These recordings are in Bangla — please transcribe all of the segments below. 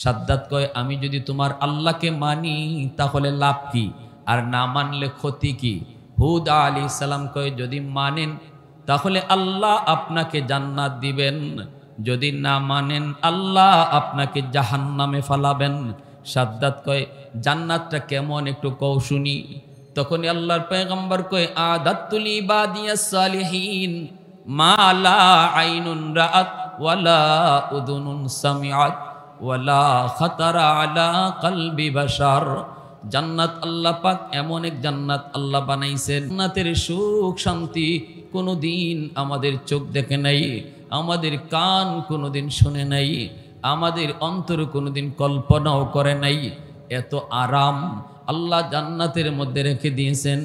সাদ্দাত কয় আমি যদি তোমার আল্লাহকে মানি তাহলে লাভ কি, আর না মানলে ক্ষতি কি? হুদ আলাইহিস সালাম কয় যদি মানেন তাহলে আল্লাহ আপনাকে জান্নাত দিবেন, যদি না মানেন আল্লাহ আপনাকে জাহান্নামে ফালাবেন। সাদ্দাত কয় জান্নাতটা কেমন একটু কও শুনি। তখনই আল্লাহর পয়গম্বর কয় আদাতুল ইবাদিয়াস সালিহিন মা লা আইনুন রাআত ওয়ালা উযুনুন সামিআত ওয়ালা খাতারা আলা কলবি বাশার। জান্নাত আল্লাহ পাক এমন এক জান্নাত আল্লাহ বানাইছেন, জান্নাতের সুখ শান্তি কোনোদিন আমাদের চোখ দেখে নাই, আমাদের কান কোনোদিন শুনে নাই, আমাদের অন্তর কোনোদিন কল্পনাও করে নাই। এত আরাম আল্লাহ জান্নাতের মধ্যে রেখে দিয়েছেন।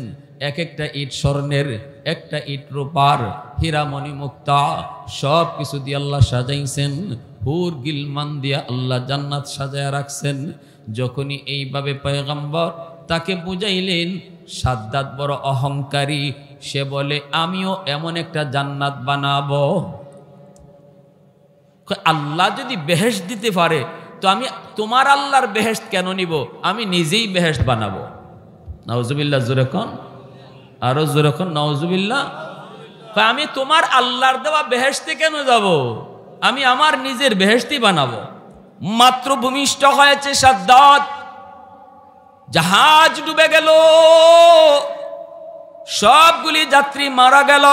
এক একটা ইট স্বর্ণের, একটা ইট রূপার, হীরামণি মুক্তা সব কিছু দিয়ে আল্লাহ সাজাইছেন। হুর গিলমান দিয়া আল্লাহ জান্নাত সাজায়া রাখছেন। যখনই এইভাবে পয়গম্বর তাকে বুঝাইলেন, সাদ্দাত বড় অহংকারী, সে বলে আমিও এমন একটা জান্নাত বানাবো। আল্লাহ যদি বেহেশত দিতে পারে তো আমি তোমার আল্লাহর বেহেশত কেন নিব, আমি নিজেই বেহেশত বানাবো। নাউজুবিল্লাহ, জোরে কোন, আরো জোরে কোন নাউজুবিল্লাহ। আমি তোমার আল্লাহর দেওয়া বেহেশতে কেন যাব, আমি আমার নিজের বেহেশতই বানাবো। মাত্র ভূমিষ্ঠ হয়েছে সাদ্দাত, জাহাজ ডুবে গেল, সবগুলি যাত্রী মারা গেল।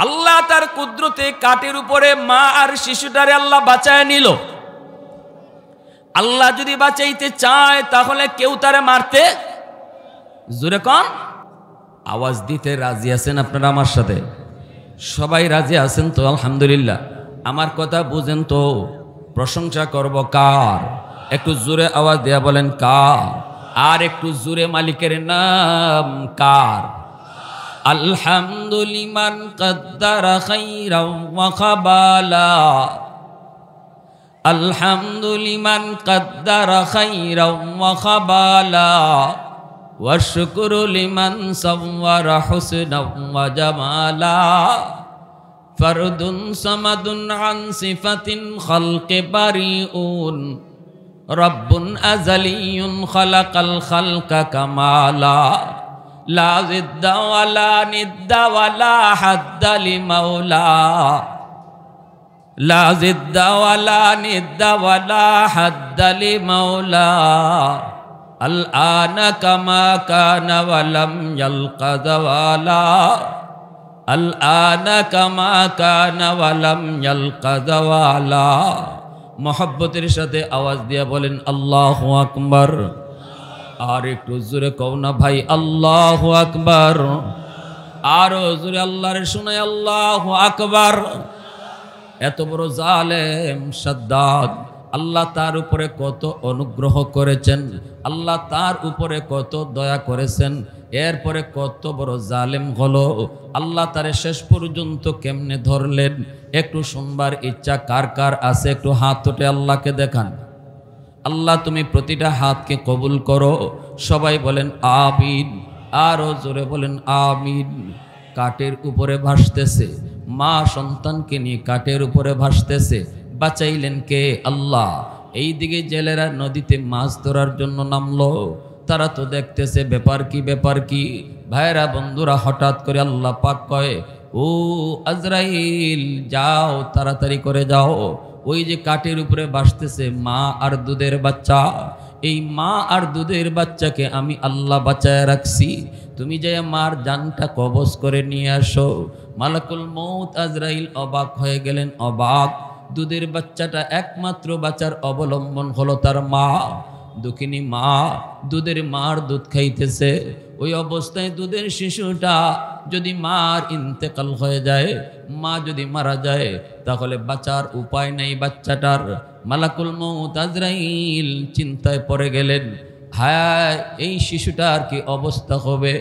আল্লাহ তার কুদরতে কাঠের উপরে মা আর শিশুটারে আল্লাহ বাঁচায় নিল। আল্লাহ যদি বাঁচাইতে চায় তাহলে কেউ তারে মারতে, জোরে কোন আওয়াজ দিতে রাজি আছেন আপনারা আমার সাথে? সবাই রাজি আছেন তো? আলহামদুলিল্লাহ। আমার কথা বুঝেন তো? প্রশংসা করব কার? একটু জোরে আওয়াজ দেয়া বলেন কার? আর একটু জোরে মালিকের নাম কার? আলহামদুলিমান কদ্দারা খাইরাও ওয়া খাবালা, আলহামদুলিমান কদ্দারা খাইরাও ওয়া খাবালা, ওয়া শুকরু লিমান সাওয়ারা হুসনাও ওয়া জামালা, ফরদুন সামাদুন আন সিফাতিন খালকি বারিউন, রব্বুন আযালিয়ুন খালাকাল খালকা কামালা, লা জিদ্দা ওয়ালা নিদ্দা ওয়ালা হাদ্দা লিমাওলা, লা জিদ্দা ওয়ালা নিদ্দা ওয়ালা হাদ্দা লিমাওলা, আল আনা কামা কানা ওয়ালাম ইয়ালকা যাওয়ালা, আল আনা কামা কানা ওয়ালাম ইয়ালকা যাওয়ালা। মোহাব্বতের সাথে আওয়াজ দিয়া বলেন আল্লাহু আকবার। আর একটু জোরে কও না ভাই আল্লাহু আকবার। আরো জোরে আল্লাহর শুনাই আল্লাহু আকবার। এত বড় জালেম সাদ্দাত, আল্লাহ তার উপরে কত অনুগ্রহ করেছেন, আল্লাহ তার উপরে কত দয়া করেছেন, এরপরে কত বড় জালেম হলো। আল্লাহ তারে শেষ পর্যন্ত কেমনে ধরলেন একটু শুনবার ইচ্ছা কার কার আছে? একটু হাত উঠে আল্লাহকে দেখান। আল্লাহ তুমি প্রতিটা হাতকে কবুল করো। সবাই বলেন আমিন। আরো জোরে বলেন আমিন। কাঠের উপরে ভাসতেছে, মা সন্তানকে নিয়ে কাঠের উপরে ভাসতেছে। বাঁচাইলেন কে? আল্লাহ। এইদিকে জেলেরা নদীতে মাছ ধরার জন্য নামলো, তারা তো দেখতেছে ব্যাপার কি ব্যাপার কি। ভাইরা বন্ধুরা, হঠাৎ করে আল্লাহ পাক কয় ও আজরাইল যাও, তাড়াতাড়ি করে যাও। ওই যে কাঠের উপরে ভাসতেছে মা আর দুধের বাচ্চা, এই মা আর দুধের বাচ্চাকে আমি আল্লাহ বাঁচায় রাখছি, তুমি যে মার জানটা কবজ করে নিয়ে আসো। মালাকুল মউত আজরাইল অবাক হয়ে গেলেন, অবাক। দুধের বাচ্চাটা একমাত্র বাঁচার অবলম্বন হলো তার মা। দুঃখিনী মা দুধের মার দুধ খাইতেছে। ওই অবস্থায় দুধের শিশুটা যদি মার ইন্তেকাল হয়ে যায়, মা যদি মারা যায়, তাহলে বাঁচার উপায় নেই বাচ্চাটার। মালাকুল মউত আজরাইল চিন্তায় পড়ে গেলেন, হায় এই শিশুটার কি অবস্থা হবে।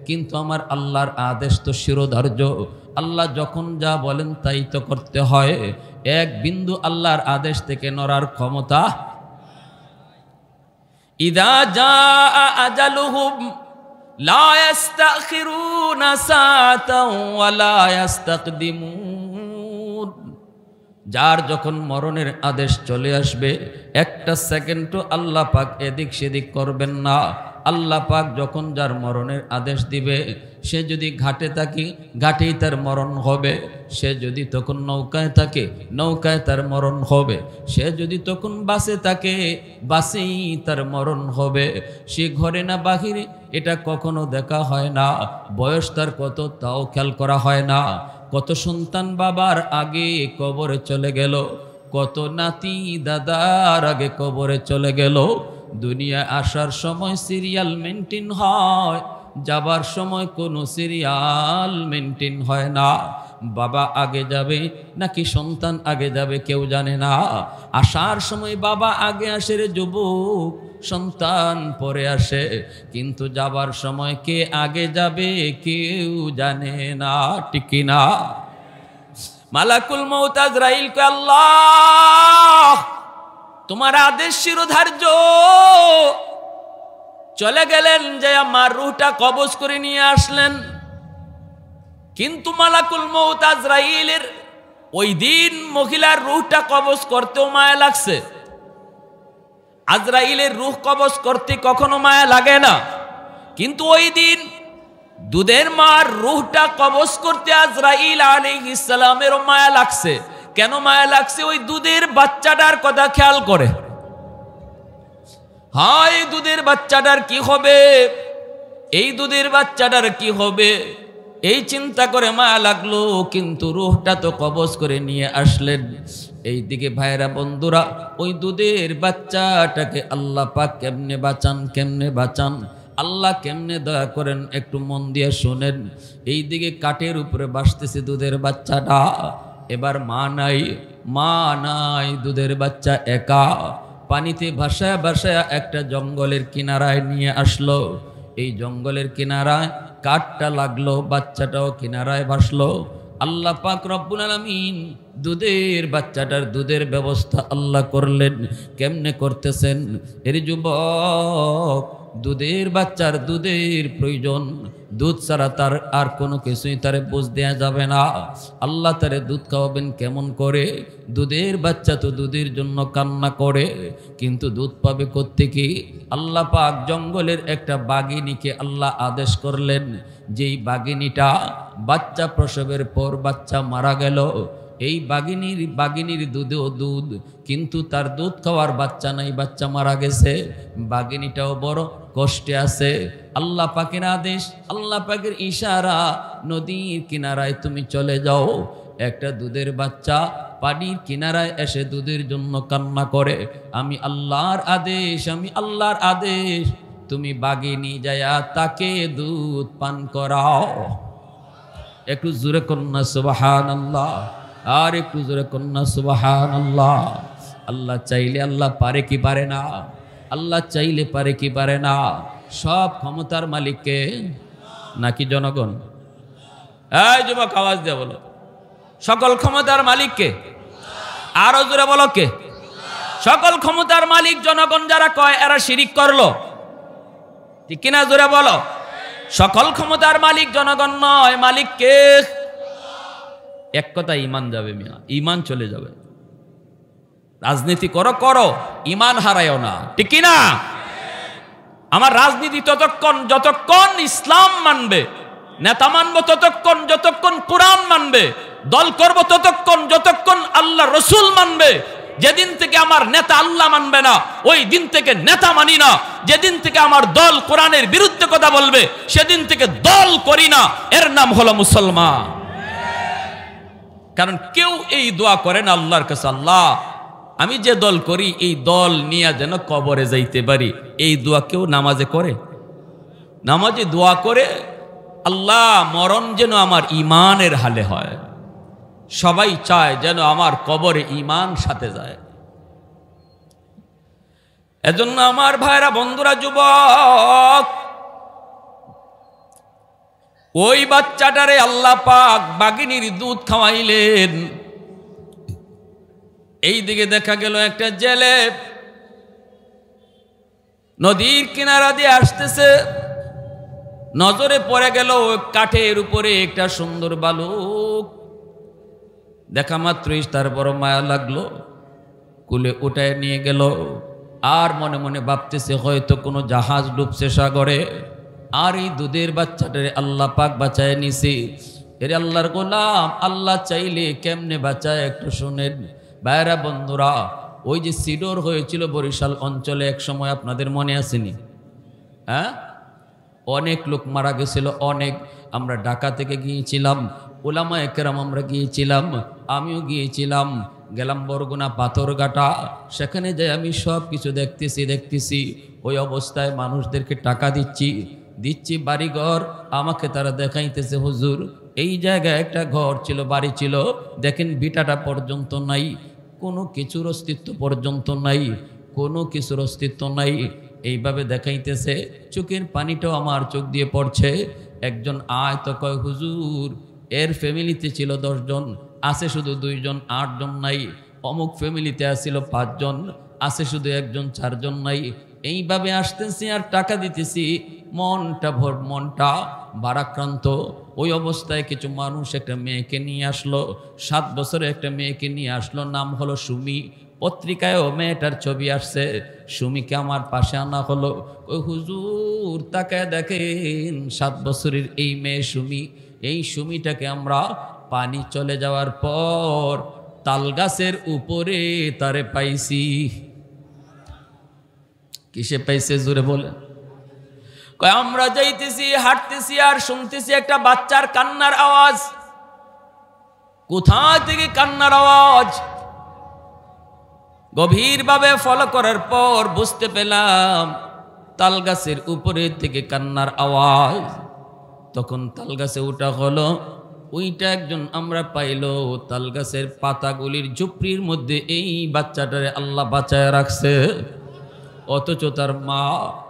কিন্তু আমার আল্লাহর আদেশ তো শিরোধার্য, আল্লাহ যখন যা বলেন তাই তো করতে হয়। এক বিন্দু আল্লাহর আদেশ থেকে নড়ার ক্ষমতা। ইদা জাআ আজালুহুম লা ইস্তাখিরুনা সাআতাও ওয়া লা ইস্তাকদিমুন। যার যখন মরণের আদেশ চলে আসবে একটা সেকেন্ডও আল্লাহ পাক এদিক সেদিক করবেন না। আল্লাহ পাক যখন যার মরণের আদেশ দিবে, সে যদি ঘাটে থাকে ঘাটেই তার মরণ হবে, সে যদি তখন নৌকায় থাকে নৌকায় তার মরণ হবে, সে যদি তখন বাসে থাকে বাসেই তার মরণ হবে। সে ঘরে না বাহিরে এটা কখনো দেখা হয় না। বয়স তার কত তাও খেয়াল করা হয় না। কত সন্তান বাবার আগে কবরে চলে গেল, কত নাতি দাদার আগে কবরে চলে গেল। দুনিয়ায় আসার সময় সিরিয়াল মেনটেন হয়, যাবার সময় কোনো সিরিয়াল মেনটেন হয় না। বাবা আগে যাবে নাকি সন্তান আগে যাবে কেউ জানে না। আসার সময় বাবা আগে আসে রে যুবক, সন্তান পরে আসে, কিন্তু যাবার সময় কে আগে যাবে কেউ জানে না, ঠিক না? মালাকুল মউত আজরাইল কে আল্লাহ তোমার আদেশ শিরোধার্য, চলে গেলেন যে আমার রূহটা কবজ করে নিয়ে আসলেন। কিন্তু মালাকুল মউত আজরাইলের ওই দিন মহিলার রূহটা কবজ করতেও মায়া লাগছে। আজরাইলের রূহ কবজ করতে কখনো মায়া লাগে না, কিন্তু ওই দিন দুধের মার রূহটা কবজ করতে আজরাইল আলাইহিস সালামেরও মায়া লাগছে। কেন মায়া লাগছে? ওই দুধের বাচ্চাটার কথা খেয়াল করে। হায় এই দুধের বাচ্চাটার কি হবে, এই দুধের বাচ্চাটার কি হবে, এই চিন্তা করে মায়া লাগলো। কিন্তু রূহটা তো কবজ করে নিয়ে আসলেন। এইদিকে ভাইরা বন্ধুরা, ওই দুধের বাচ্চাটাকে আল্লাহ পাক কেমনে বাঁচান, কেমনে বাঁচান, আল্লাহ কেমনে দয়া করেন একটু মন দিয়ে শোনেন। এইদিকে কাঠের উপরে বাসতেছে দুধের বাচ্চাটা। এবার মা নাই, মা নাই, দুধের বাচ্চা একা পানিতে ভাসায় ভাসায় একটা জঙ্গলের কিনারায় নিয়ে আসলো। এই জঙ্গলের কিনারায় কাঠটা লাগলো, বাচ্চাটাও কিনারায় ভাসলো। আল্লাহ পাক রব্বুল আলামিন দুধের বাচ্চাটার দুধের ব্যবস্থা আল্লাহ করলেন। কেমনে করতেছেন? এর যুবক, দুধের বাচ্চার দুধের প্রয়োজন, দুধ ছাড়া তার আর কোনো কিছুই তারে বুঝ দেয়া যাবে না। আল্লাহ তারে দুধ খাওয়াবেন কেমন করে? দুধের বাচ্চা তো দুধের জন্য কান্না করে, কিন্তু দুধ পাবে কোত্থেকে? আল্লাহ পাক জঙ্গলের একটা বাঘিনীকে আল্লাহ আদেশ করলেন, যেই বাঘিনীটা বাচ্চা প্রসবের পর বাচ্চা মারা গেল, এই বাঘিনীর দুধেও দুধ, কিন্তু তার দুধ খাওয়ার বাচ্চা নাই, বাচ্চা মারা গেছে। বাঘিনীটাও বড় কষ্টে আছে। আল্লাহ পাকের আদেশ, আল্লাহ পাকের ইশারা, নদীর কিনারায় তুমি চলে যাও। একটা দুধের বাচ্চা পানির কিনারায় এসে দুধের জন্য কান্না করে। আমি আল্লাহর আদেশ, আমি আল্লাহর আদেশ, তুমি বাঘিনী যায়া তাকে দুধ পান করাও। একটু জোরে কন্যা সুবহানাল্লাহ, আর একটু জোরে কন্যা সুবহানাল্লাহ। আল্লাহ চাইলে আল্লাহ পারে কি পারে না? আল্লাহ চাইলে পারে কি পারে না? সব ক্ষমতার মালিককে নাকি জনগণ? এই যুবক আওয়াজ দিয়ে বলো, সকল ক্ষমতার মালিককে? আরো জোরে বলো কে? সকল ক্ষমতার মালিক জনগণ যারা কয় এরা শিরিক করলো, ঠিক কিনা? জোরে বলো। সকল ক্ষমতার মালিক জনগণ নয়, মালিক কে? এক কথা ইমান যাবে মিয়া, ইমান চলে যাবে। রাজনীতি করো করো, ইমান হারায়ও না, ঠিক কিনা? আমার রাজনীতি যতক্ষণ ইসলাম মানবে, নেতা মানবো ততক্ষণ যতক্ষণ কোরআন মানবে, দল করব যতক্ষণ আল্লাহ রসুল মানবে। যেদিন থেকে আমার নেতা আল্লাহ মানবে না, ওই দিন থেকে নেতা মানি না। যেদিন থেকে আমার দল কোরআনের বিরুদ্ধে কথা বলবে, সেদিন থেকে দল করি না। এর নাম হলো মুসলমান। কারণ কেউ এই দোয়া করে না আল্লাহর কাছে, আল্লাহ আমি যে দল করি এই দল নিয়ে যেন কবরে যাইতে পারি। এই দোয়া কেউ নামাজে করে? নামাজে দোয়া করে আল্লাহ মরণ যেন আমার ইমানের হালে হয়। সবাই চায় যেন আমার কবরে ইমান সাথে যায়। এজন্য আমার ভাইরা বন্ধুরা, যুবক, ওই বাচ্চাটারে আল্লাহ পাক বাঘিনীর দুধ খাওয়াইলেন। এই দিকে দেখা গেল একটা জেলে নদীর কিনারা দিয়ে আসতেছে। নজরে পড়ে গেল কাঠের উপরে একটা সুন্দর বালক। দেখা মাত্রই তার বড় মায়া লাগলো, কুলে উঠায় নিয়ে গেল। আর মনে মনে ভাবতেছে হয়তো কোনো জাহাজ ডুবছে সাগরে, আর এই দুধের বাচ্চাটারে আল্লাহ পাক বাঁচায় নিছে। এরে আল্লাহর গোলাম, আল্লাহ চাইলে কেমনে বাঁচায় একটু শুনেন। ভাইরা বন্ধুরা, ওই যে সিডর হয়েছিল বরিশাল অঞ্চলে এক সময়, আপনাদের মনে আসেনি? হ্যাঁ, অনেক লোক মারা গেছিল, অনেক। আমরা ঢাকা থেকে গিয়েছিলাম, উলামায়ে কেরাম আমরা গিয়েছিলাম, আমিও গিয়েছিলাম। গেলাম বরগুনা পাথরঘাটা, সেখানে যাই আমি সব কিছু দেখতেছি। ওই অবস্থায় মানুষদেরকে টাকা দিচ্ছি বাড়িঘর আমাকে তারা দেখাইতেছে, হুজুর এই জায়গায় একটা ঘর ছিল, বাড়ি ছিল, দেখেন বিটাটা পর্যন্ত নাই, কোনো কিছুর অস্তিত্ব পর্যন্ত নাই, কোনো কিছুর অস্তিত্ব নাই। এইভাবে দেখাইতেছে, চোখের পানিটাও আমার চোখ দিয়ে পড়ছে। একজন আয় তো কয়, হুজুর এর ফ্যামিলিতে ছিল 10 জন, আছে শুধু 2 জন, 8 জন নাই। অমুক ফ্যামিলিতে আসছিল 5 জন, আছে শুধু 1 জন, 4 জন নাই। এইভাবে আসতেছি আর টাকা দিতেছি, মনটা ভারাক্রান্ত। ওই অবস্থায় কিছু মানুষ একটা মেয়েকে নিয়ে আসলো, 7 বছরের একটা মেয়েকে নিয়ে আসলো, নাম হলো সুমি। পত্রিকায়ও মেয়েটার ছবি আসছে। সুমিকে আমার পাশে আনা হলো। ওই হুজুর তাকায় দেখেন, 7 বছরের এই মেয়ে সুমি, এই সুমিটাকে আমরা পানি চলে যাওয়ার পর তালগাছের উপরে তারে পাইছি। কিসে পাইছে জোরে বলেন? কয় আমরা যাইতেছি, হাঁটতেছি আর শুনতেছি একটা বাচ্চার কান্নার আওয়াজ। কোথা থেকে কান্নার আওয়াজ? গভীরভাবে ফলো করার পর বুঝতে পেলাম তালগাছের উপরে থেকে কান্নার আওয়াজ। তখন তালগাছে উঠা হলো, ওইটা একজন আমরা পাইলো তালগাছের পাতাগুলির ঝুপড়ির মধ্যে এই বাচ্চাটারে আল্লাহ বাঁচায় রাখছে। অথচ তার মা,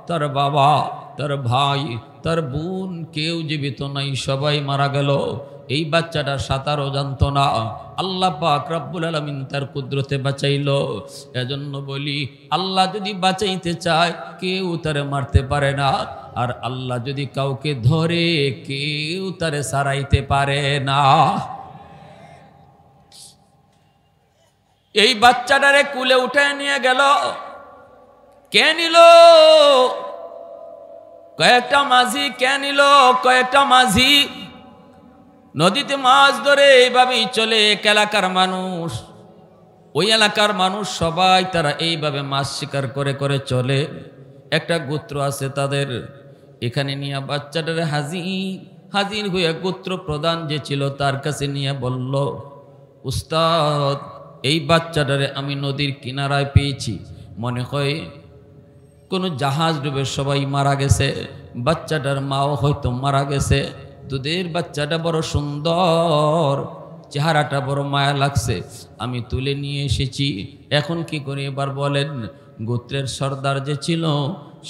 তার বাবা, তার ভাই, তার বোন কেউ জীবিত নাই, সবাই মারা গেল। এই বাচ্চাটা সাঁতারও জানতো না, আল্লাহ পাক রব্বুল আলামিন তার কুদরতে বাঁচাইলো। এজন্য বলি, আল্লাহ যদি বাঁচাইতে চায় কেউ তারে মারতে পারে না, আর আল্লাহ যদি কাউকে ধরে কেউ তারে সারাইতে পারে না। এই বাচ্চাটারে কুলে উঠে নিয়ে গেল। কে নিল? কয়েকটা মাঝি। কে নিল? কয়েকটা মাঝি। নদীতে মাছ ধরে এইভাবেই চলে এক এলাকার মানুষ। ওই এলাকার মানুষ সবাই তারা এইভাবে মাছ শিকার করে করে চলে। একটা গোত্র আছে তাদের, এখানে নিয়ে বাচ্চাটারে হাজির হয়ে গোত্র প্রধান যে ছিল তার কাছে নিয়ে বলল, উস্তাদ এই বাচ্চাটারে আমি নদীর কিনারায় পেয়েছি, মনে হয় কোনো জাহাজ ডুবে সবাই মারা গেছে, বাচ্চাটার মাও হয়তো মারা গেছে। দুধের বাচ্চাটা বড় সুন্দর, চেহারাটা বড় মায়া লাগছে, আমি তুলে নিয়ে এসেছি। এখন কি করি এবার বলেন? গোত্রের সর্দার যে ছিল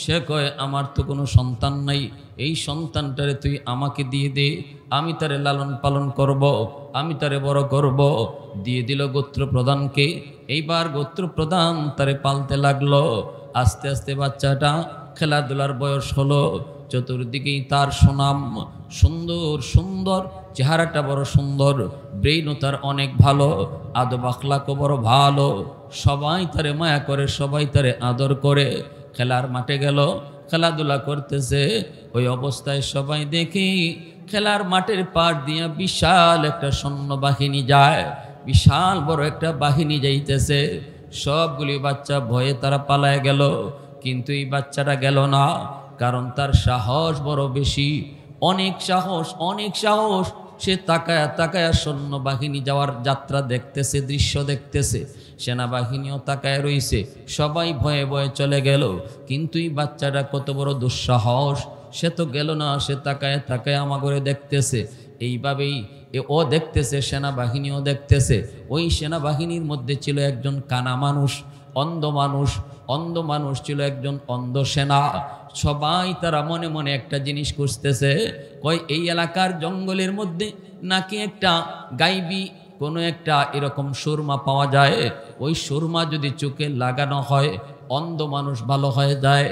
সে কয়, আমার তো কোনো সন্তান নাই, এই সন্তানটারে তুই আমাকে দিয়ে দে, আমি তারে লালন পালন করব, আমি তারে বড় করব। দিয়ে দিল গোত্র প্রধানকে। এইবার গোত্র প্রধান তারে পালতে লাগলো। আস্তে আস্তে বাচ্চাটা খেলাধুলার বয়স হলো, চতুর্দিকেই তার সুনাম, সুন্দর সুন্দর চেহারাটা বড় সুন্দর, ব্রেইনও তার অনেক ভালো, আদব আখলাকও বড় ভালো। সবাই তারে মায়া করে, সবাই তারে আদর করে। খেলার মাঠে গেল, খেলাধুলা করতেছে। ওই অবস্থায় সবাই দেখি খেলার মাঠের পাড় দিয়ে বিশাল একটা সৈন্যবাহিনী যায়, বিশাল বড় একটা বাহিনী যাইতেছে। সবগুলি বাচ্চা ভয়ে তারা পালায় গেল, কিন্তু এই বাচ্চাটা গেল না, কারণ তার সাহস বড় বেশি, অনেক সাহস, অনেক সাহস। সে তাকায়া তাকায়া সৈন্যবাহিনী যাওয়ার যাত্রা দেখতেছে, দৃশ্য দেখতেছে। সেনাবাহিনীও তাকায় রইছে, সবাই ভয়ে ভয়ে চলে গেল। কিন্তু এই বাচ্চাটা কত বড় দুঃসাহস, সে তো গেল না, সে তাকায় তাকায় আমাগরে দেখতেছে। এইভাবেই ও দেখতেছে, সেনাবাহিনীও দেখতেছে। ওই সেনাবাহিনীর মধ্যে ছিল একজন কানা মানুষ, অন্ধ মানুষ, অন্ধ মানুষ ছিল একজন অন্ধ সেনা। সবাই তারা মনে মনে একটা জিনিস খুঁজতেছে, কয় এই এলাকার জঙ্গলের মধ্যে নাকি একটা গাইবি কোনো একটা এরকম সুরমা পাওয়া যায়, ওই সুরমা যদি চোখে লাগানো হয় অন্ধ মানুষ ভালো হয়ে যায়।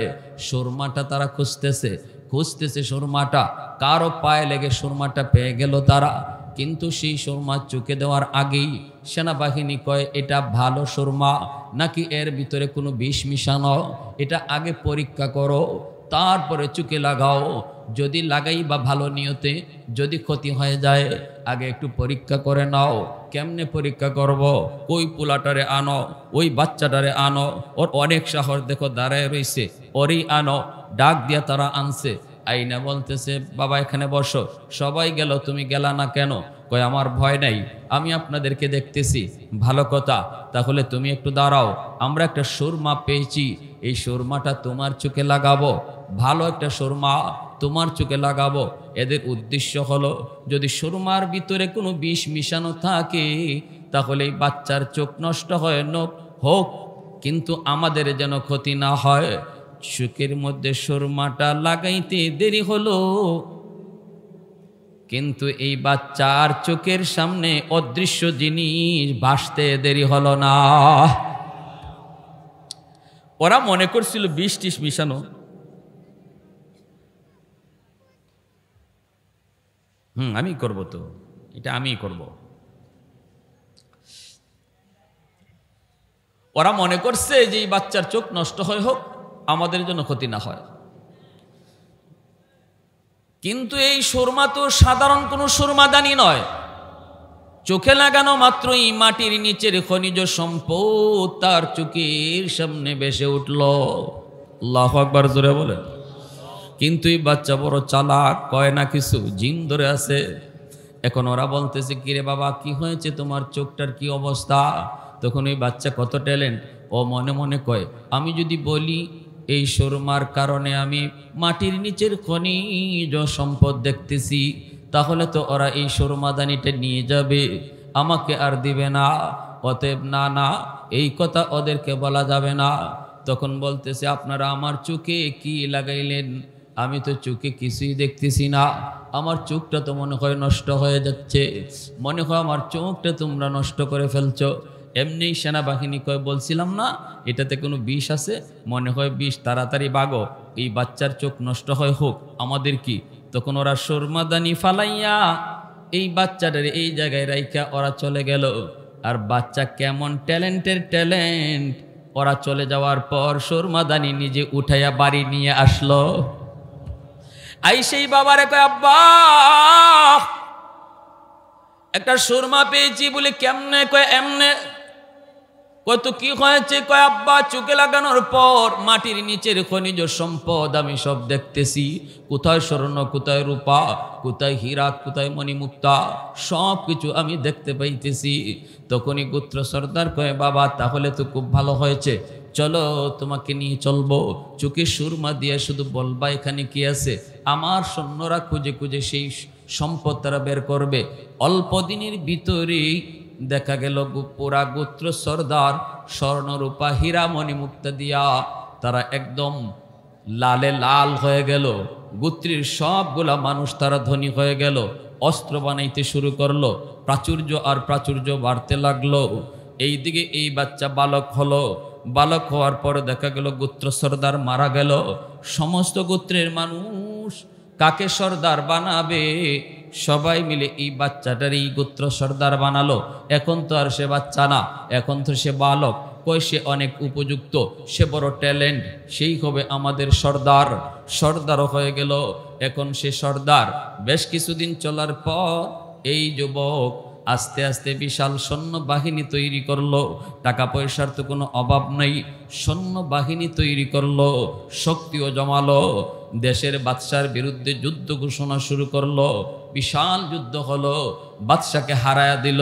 সুরমাটা তারা খুঁজতেছে, সুরমাটা কারো পায়ে লেগে সুরমাটা পেয়ে গেল তারা। কিন্তু সেই সুরমা চুকে দেওয়ার আগেই সেনাবাহিনী কয় এটা ভালো সুরমা নাকি এর ভিতরে কোনো বিষ মিশানো, এটা আগে পরীক্ষা করো, তারপরে চুকে লাগাও। যদি লাগাই বা ভালো নিয়তে, যদি ক্ষতি হয়ে যায় আগে একটু পরীক্ষা করে নাও। কেমনে পরীক্ষা করব? ওই পোলাটারে আনো, ওই বাচ্চাটারে আনো, ওর অনেক সাহস দেখো দাঁড়ায় রইছে, ওরই আনো। ডাক দিয়া তারা আনছে, আইনা বলতেছে বাবা এখানে বসো। সবাই গেল, তুমি গেলা না কেন? কয় আমার ভয় নাই, আমি আপনাদেরকে দেখতেছি। ভালো কথা, তাহলে তুমি একটু দাঁড়াও, আমরা একটা সুরমা পেয়েছি, এই সুরমাটা তোমার চোখে লাগাবো, ভালো একটা সুরমা তোমার চোখে লাগাবো। এদের উদ্দেশ্য হলো যদি সুরমার ভিতরে কোনো বিষ মিশানো থাকে তাহলে এই বাচ্চার চোখ নষ্ট হয় হোক, কিন্তু আমাদের যেন ক্ষতি না হয়। চোখের মধ্যে সুরমাটা লাগাইতে দেরি হলো, কিন্তু এই বাচ্চার চোখের সামনে অদৃশ্য জিনিস ভাসতে দেরি হলো না। ওরা মনে করছিল বিষ টিস মিশানো। আমি করব, তো এটা আমি করব। ওরা মনে করছে যে এই বাচ্চার চোখ নষ্ট হয় হোক, আমাদের জন্য ক্ষতি না হয়। কিন্তু এই সুরমা তো সাধারণ কোনো সুরমাদানি নয়, চোখে লাগানো মাত্রই মাটির নিচের খনিজ সম্পদ তার চোখের সামনে ভেসে উঠল। আল্লাহু আকবার, জোরে বলেন। কিন্তু এই বাচ্চা বড় চালাক, কয় না কিছু, জিন ধরে আছে। এখন ওরা বলতেছে কিরে বাবা কি হয়েছে, তোমার চোখটার কি অবস্থা? তখন ওই বাচ্চা কত ট্যালেন্ট, ও মনে মনে কয় আমি যদি বলি এই সুরমার কারণে আমি মাটির নিচের খনিজ সম্পদ দেখতেছি, তাহলে তো ওরা এই সুরমাদানিটা নিয়ে যাবে, আমাকে আর দিবে না। অতএব না, এই কথা ওদেরকে বলা যাবে না। তখন বলতেছে আপনারা আমার চোখে কি লাগাইলেন? আমি তো চোখে কিছুই দেখতেছি না, আমার চোখটা তো মনে হয় নষ্ট হয়ে যাচ্ছে, মনে হয় আমার চোখটা তোমরা নষ্ট করে ফেলছো। এমনি সেনাবাহিনী কয় বলছিলাম না এটাতে কোনো বিষ আছে, মনে হয় বিষ, তাড়াতাড়ি বাগো, এই বাচ্চার চোখ নষ্ট হয় হোক, আমাদের কি। তখন ওরা সুরমাদানি ফালাইয়া এই বাচ্চাটারে এই জায়গায় রাইখা ওরা চলে গেল। আর বাচ্চা কেমন ট্যালেন্ট, ওরা চলে যাওয়ার পর সুরমাদানি নিজে উঠাইয়া বাড়ি নিয়ে আসলো। আই সেই বাবারে কয় আব্বা একটা সুরমা পেয়েছি বলে। কেমনে? কয় এমনে। কয় তো কি হয়েছে? কয় আব্বা চোখে লাগানোর পর মাটির নিচের খনিজ সম্পদ আমি সব দেখতেছি, কোথায় স্বর্ণ, কোথায় রূপা, কোথায় হীরা, কোথায় মণিমুক্তা, সব কিছু আমি দেখতে পাইতেছি। তখনই গোত্র সর্দার কয় বাবা তাহলে তো খুব ভালো হয়েছে, চলো তোমাকে নিয়ে চলবো, চোখে সুরমা দিয়ে শুধু বলবা এখানে কি আছে। আমার সৈন্যরা খুঁজে খুঁজে সেই সম্পদ তারা বের করবে। অল্প দিনের ভিতরেই দেখা গেল পুরা গোত্র সর্দার স্বর্ণরূপা হীরা মণিমুক্তা দিয়া তারা একদম লালে লাল হয়ে গেল। গোত্রের সবগুলা মানুষ তারা ধনী হয়ে গেল, অস্ত্র বানাইতে শুরু করলো, প্রাচুর্য আর প্রাচুর্য বাড়তে লাগলো। এইদিকে এই বাচ্চা বালক হলো, বালক হওয়ার পর দেখা গেল গোত্র সর্দার মারা গেল। সমস্ত গোত্রের মানুষ কাকে সর্দার বানাবে, সবাই মিলে এই বাচ্চাটার এই গোত্র সর্দার বানালো। এখন তো আর সে বাচ্চা না, এখন তো সে বালক। কই সে অনেক উপযুক্ত, সে বড় ট্যালেন্ট, সেই হবে আমাদের সর্দার। সর্দারও হয়ে গেল, এখন সে সর্দার। বেশ কিছুদিন চলার পর এই যুবক আস্তে আস্তে বিশাল সৈন্যবাহিনী তৈরি করলো। টাকা পয়সার তো কোনো অভাব নেই, সৈন্যবাহিনী তৈরি করলো, শক্তিও জমালো, দেশের বাদশার বিরুদ্ধে যুদ্ধ ঘোষণা শুরু করলো। বিশাল যুদ্ধ হলো, বাদশাকে হারায়া দিল।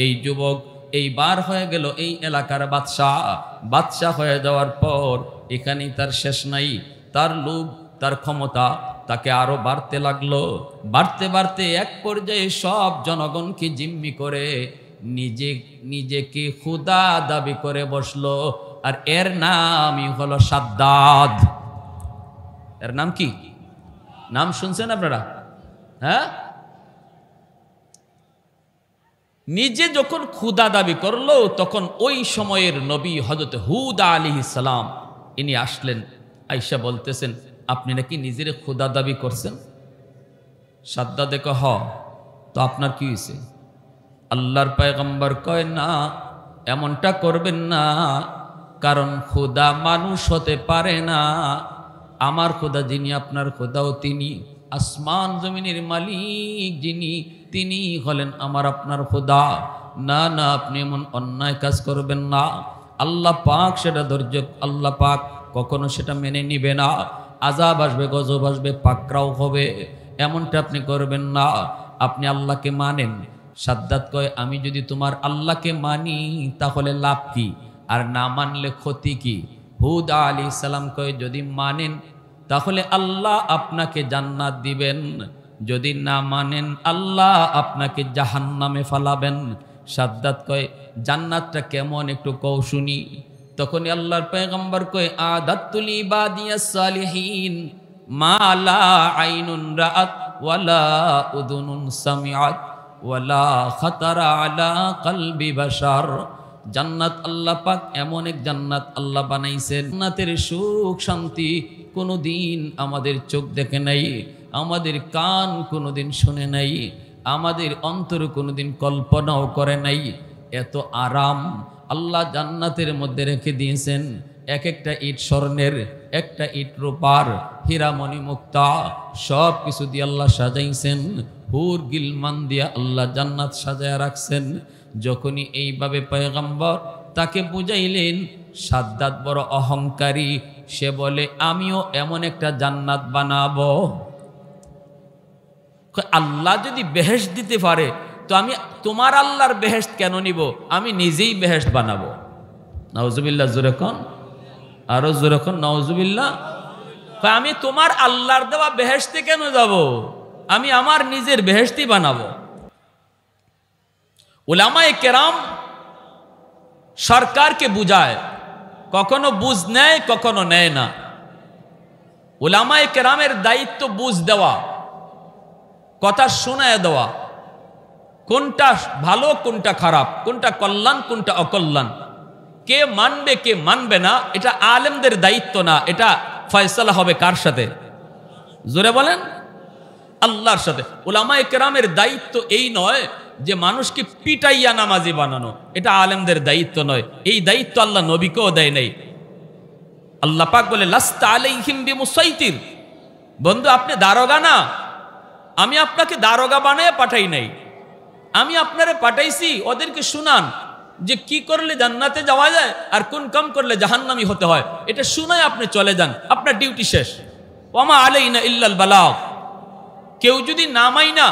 এই যুবক এইবার হয়ে গেল এই এলাকার বাদশা হয়ে যাওয়ার পর এখানেই তার শেষ নাই। তার লোভ, তার ক্ষমতা তাকে আরো বাড়তে লাগলো। বাড়তে বাড়তে এক পর্যায়ে সব জনগণকে জিম্মি করে নিজেকে খুদা দাবি করে বসলো। আর এর নামই হলো সাদ্দাদ। এর নাম কি? নাম শুনছেন আপনারা? হ্যাঁ, নিজে যখন খুদা দাবি করলো তখন ওই সময়ের নবী হযরত হুদ আলাইহিস সালাম ইনি আসলেন, আয়েশা বলতেছেন আপনি নাকি নিজের খুদা দাবি করছেন? সাদ্দাদ দেখো হ। আপনার কি হয়েছে? আল্লাহর পয়গম্বর কয় না, এমনটা করবেন না, কারণ খোদা মানুষ হতে পারে না। আমার খোদা যিনি, আপনার খোদাও তিনি, আসমান জমিনের মালিক যিনি, তিনি হলেন আমার আপনার খোদা। না না, আপনি এমন অন্যায় কাজ করবেন না। আল্লাহ পাক সেটা ধৈর্য, আল্লাহ পাক কখনো সেটা মেনে নিবে না। আযাব আসবে, গজব আসবে, পাকড়াও হবে, এমনটা আপনি করবেন না। আপনি আল্লাহকে মানেন। সাদ্দাত কয়, আমি যদি তোমার আল্লাহকে মানি তাহলে লাভ কি, আর না মানলে ক্ষতি কি? হুদ আলাইহিস সালাম কয়, যদি মানেন তাহলে আল্লাহ আপনাকে জান্নাত দিবেন, যদি না মানেন আল্লাহ আপনাকে জাহান্নামে ফালাবেন। সাদ্দাত কয়, জান্নাতটা কেমন একটু কও শুনি। তখনই আল্লাহর পয়গম্বর কয়, আদাতুল ইবাদিয়াস সালিহিন মা লা আইনুন রাআত ওয়ালা উযুনুন সামিআত ওয়ালা খাতারা আলা কলবি বাশার। জান্নাত আল্লাহ পাক এমন এক জান্নাত আল্লাহ বানাইছেন, জান্নাতের সুখ শান্তি কোনোদিন আমাদের চোখ দেখে নাই, আমাদের কান কোনোদিন শুনে নাই, আমাদের অন্তর কোনোদিন কল্পনাও করে নাই। এত আরাম আল্লাহ জান্নাতের মধ্যে রেখে দিয়েছেন। এক একটা ইট স্বর্ণের, একটা ইট রূপার, হীরামণি মুক্তা, সব কিছু দিয়ে আল্লাহ সাজাইছেন। হুর গিলমান দিয়া আল্লাহ জান্নাত সাজায়া রাখছেন। যখনই এইভাবে পয়গম্বর তাকে বুঝাইলেন, সাদ্দাত বড় অহংকারী, সে বলে আমিও এমন একটা জান্নাত বানাবো। আল্লাহ যদি বেহেশত দিতে পারে তো আমি তোমার আল্লাহর বেহেশত কেন নিব? আমি নিজেই বেহেশত বানাবো। নাউজুবিল্লাহ, জোরে কোন, আরো জোরে কোন, নাউজুবিল্লাহ। আমি তোমার আল্লাহর দেওয়া বেহেশতে কেন যাব? আমি আমার নিজের বেহেশতই বানাবো। উলামায়ে কেরাম সরকারকে বুঝায়, কখনো বুঝ নেয়, কখনো নেয় না। উলামায়ে কেরামের দায়িত্ব বুঝ দেওয়া, কথা শোনায় দেওয়া, কোনটা ভালো কোনটা খারাপ, কোনটা কল্যাণ কোনটা অকল্যাণ, কে মানবে কে মানবে না, এটা আলেমদের দায়িত্ব না। এটা ফয়সালা হবে কার সাথে? জোরে বলেন, আল্লাহর সাথে। উলামায়ে কেরামের দায়িত্ব এই নয় যে মানুষকে পিটাইয়া নামাজি বানানো, এটা আলেমদের দায়িত্ব নয়। এই দায়িত্ব আল্লাহ নবীকেও দেয় নাই। আল্লাহ পাক বলে, লাস্তা আলাইহিম বিমুসাইতির। বন্ধু, আপনি দারোগা না, আমি আপনাকে দারোগা বানায় পাঠাই নাই। আমি আপনারে পাঠাইছি ওদেরকে শুনান যে কি করলে জান্নাতে যাওয়া যায় আর কোন কাম করলে জাহান্নামী হতে হয়। এটা শুনায় আপনি চলে যান, আপনার ডিউটি শেষ। ওয়ামা আলাইনা ইল্লাল বালাগ। কেউ যদি না মাইনা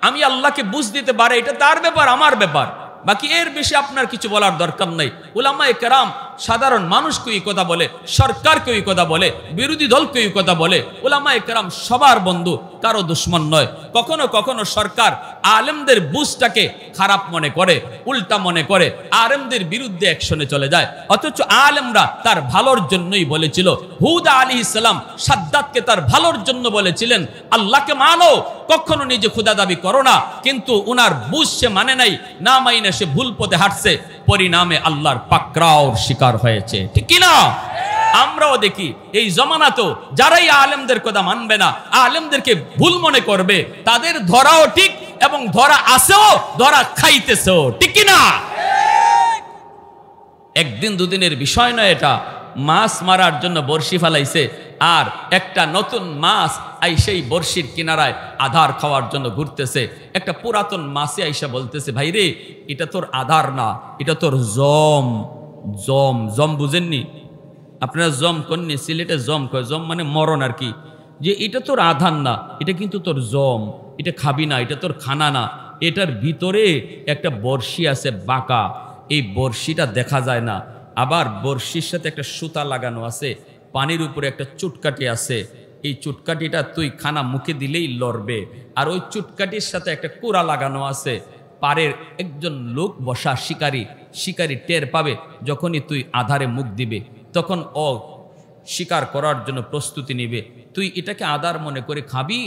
আমি আল্লাহকে বুঝ দিতে পারে, এটা তার ব্যাপার, আমার ব্যাপার। বাকি এর বেশি আপনার কিছু বলার দরকার নাই। উলামায়ে কেরাম সাধারণ মানুষকে এই কথা বলে, সরকারকে এই কথা বলে, বিরোধী দলকে এই কথা বলে। উলামায়ে কেরাম সবার বন্ধু, কারো দুশ্মন নয়। কখনো কখনো সরকার আলেমদের বুঝটাকে খারাপ মনে করে, উল্টা মনে করে, আলেমদের বিরুদ্ধে অ্যাকশনে চলে যায়। অথচ আলেমরা তার ভালোর জন্যই বলেছিল। হুদ আলাইহিস সালাম সাদ্দাতকে তার ভালোর জন্য বলেছিলেন, আল্লাহকে মানো, কখনো নিজে খোদা দাবি করো না। কিন্তু উনার বুঝ সে মানে নাই, না মাইনে সে ভুল পথে হাঁটছে, পরিণামে আল্লাহর পাকড়াওর শিকার হয়েছে। ঠিক কি না? আমরাও দেখি এই জমানা তো যারাই আলেমদের কথা মানবে না, আলেমদেরকে ভুল মনে করবে, তাদের ধরাও ঠিক এবং ধরা আসেও, ধরা খাইতেছেও। ঠিক কি না? একদিন দুদিনের বিষয় নয় এটা। মাছ মারার জন্য বড়শি ফেলাইছে, আর একটা নতুন মাছ আই সেই বড়শির কিনারায় আধার খাওয়ার জন্য ঘুরতেছে। একটা পুরাতন মাছে আইসা বলতেছে, ভাই রে, এটা তোর আধার না, এটা তোর জম। জম, জম বুঝেননি আপনারা? জম কননি, সিলেটে জম কয়, জম মানে মরণ আর কি। যে এটা তোর আধার না, এটা কিন্তু তোর জম, এটা খাবি না, এটা তোর খানা না। এটার ভিতরে একটা বড়শি আছে বাঁকা, এই বড়শিটা দেখা যায় না। আবার বড়শির সাথে একটা সুতা লাগানো আছে, পানির উপরে একটা চুটকাটি আছে। এই চুটকাটিটা তুই খানা মুখে দিলেই লড়বে। আর ওই চুটকাটির সাথে একটা কোড়া লাগানো আছে। পাড়ের একজন লোক বসা শিকারী, শিকারী টের পাবে যখনই তুই আধারে মুখ দিবে, তখন ও শিকার করার জন্য প্রস্তুতি নিবে। তুই এটাকে আধার মনে করে খাবি,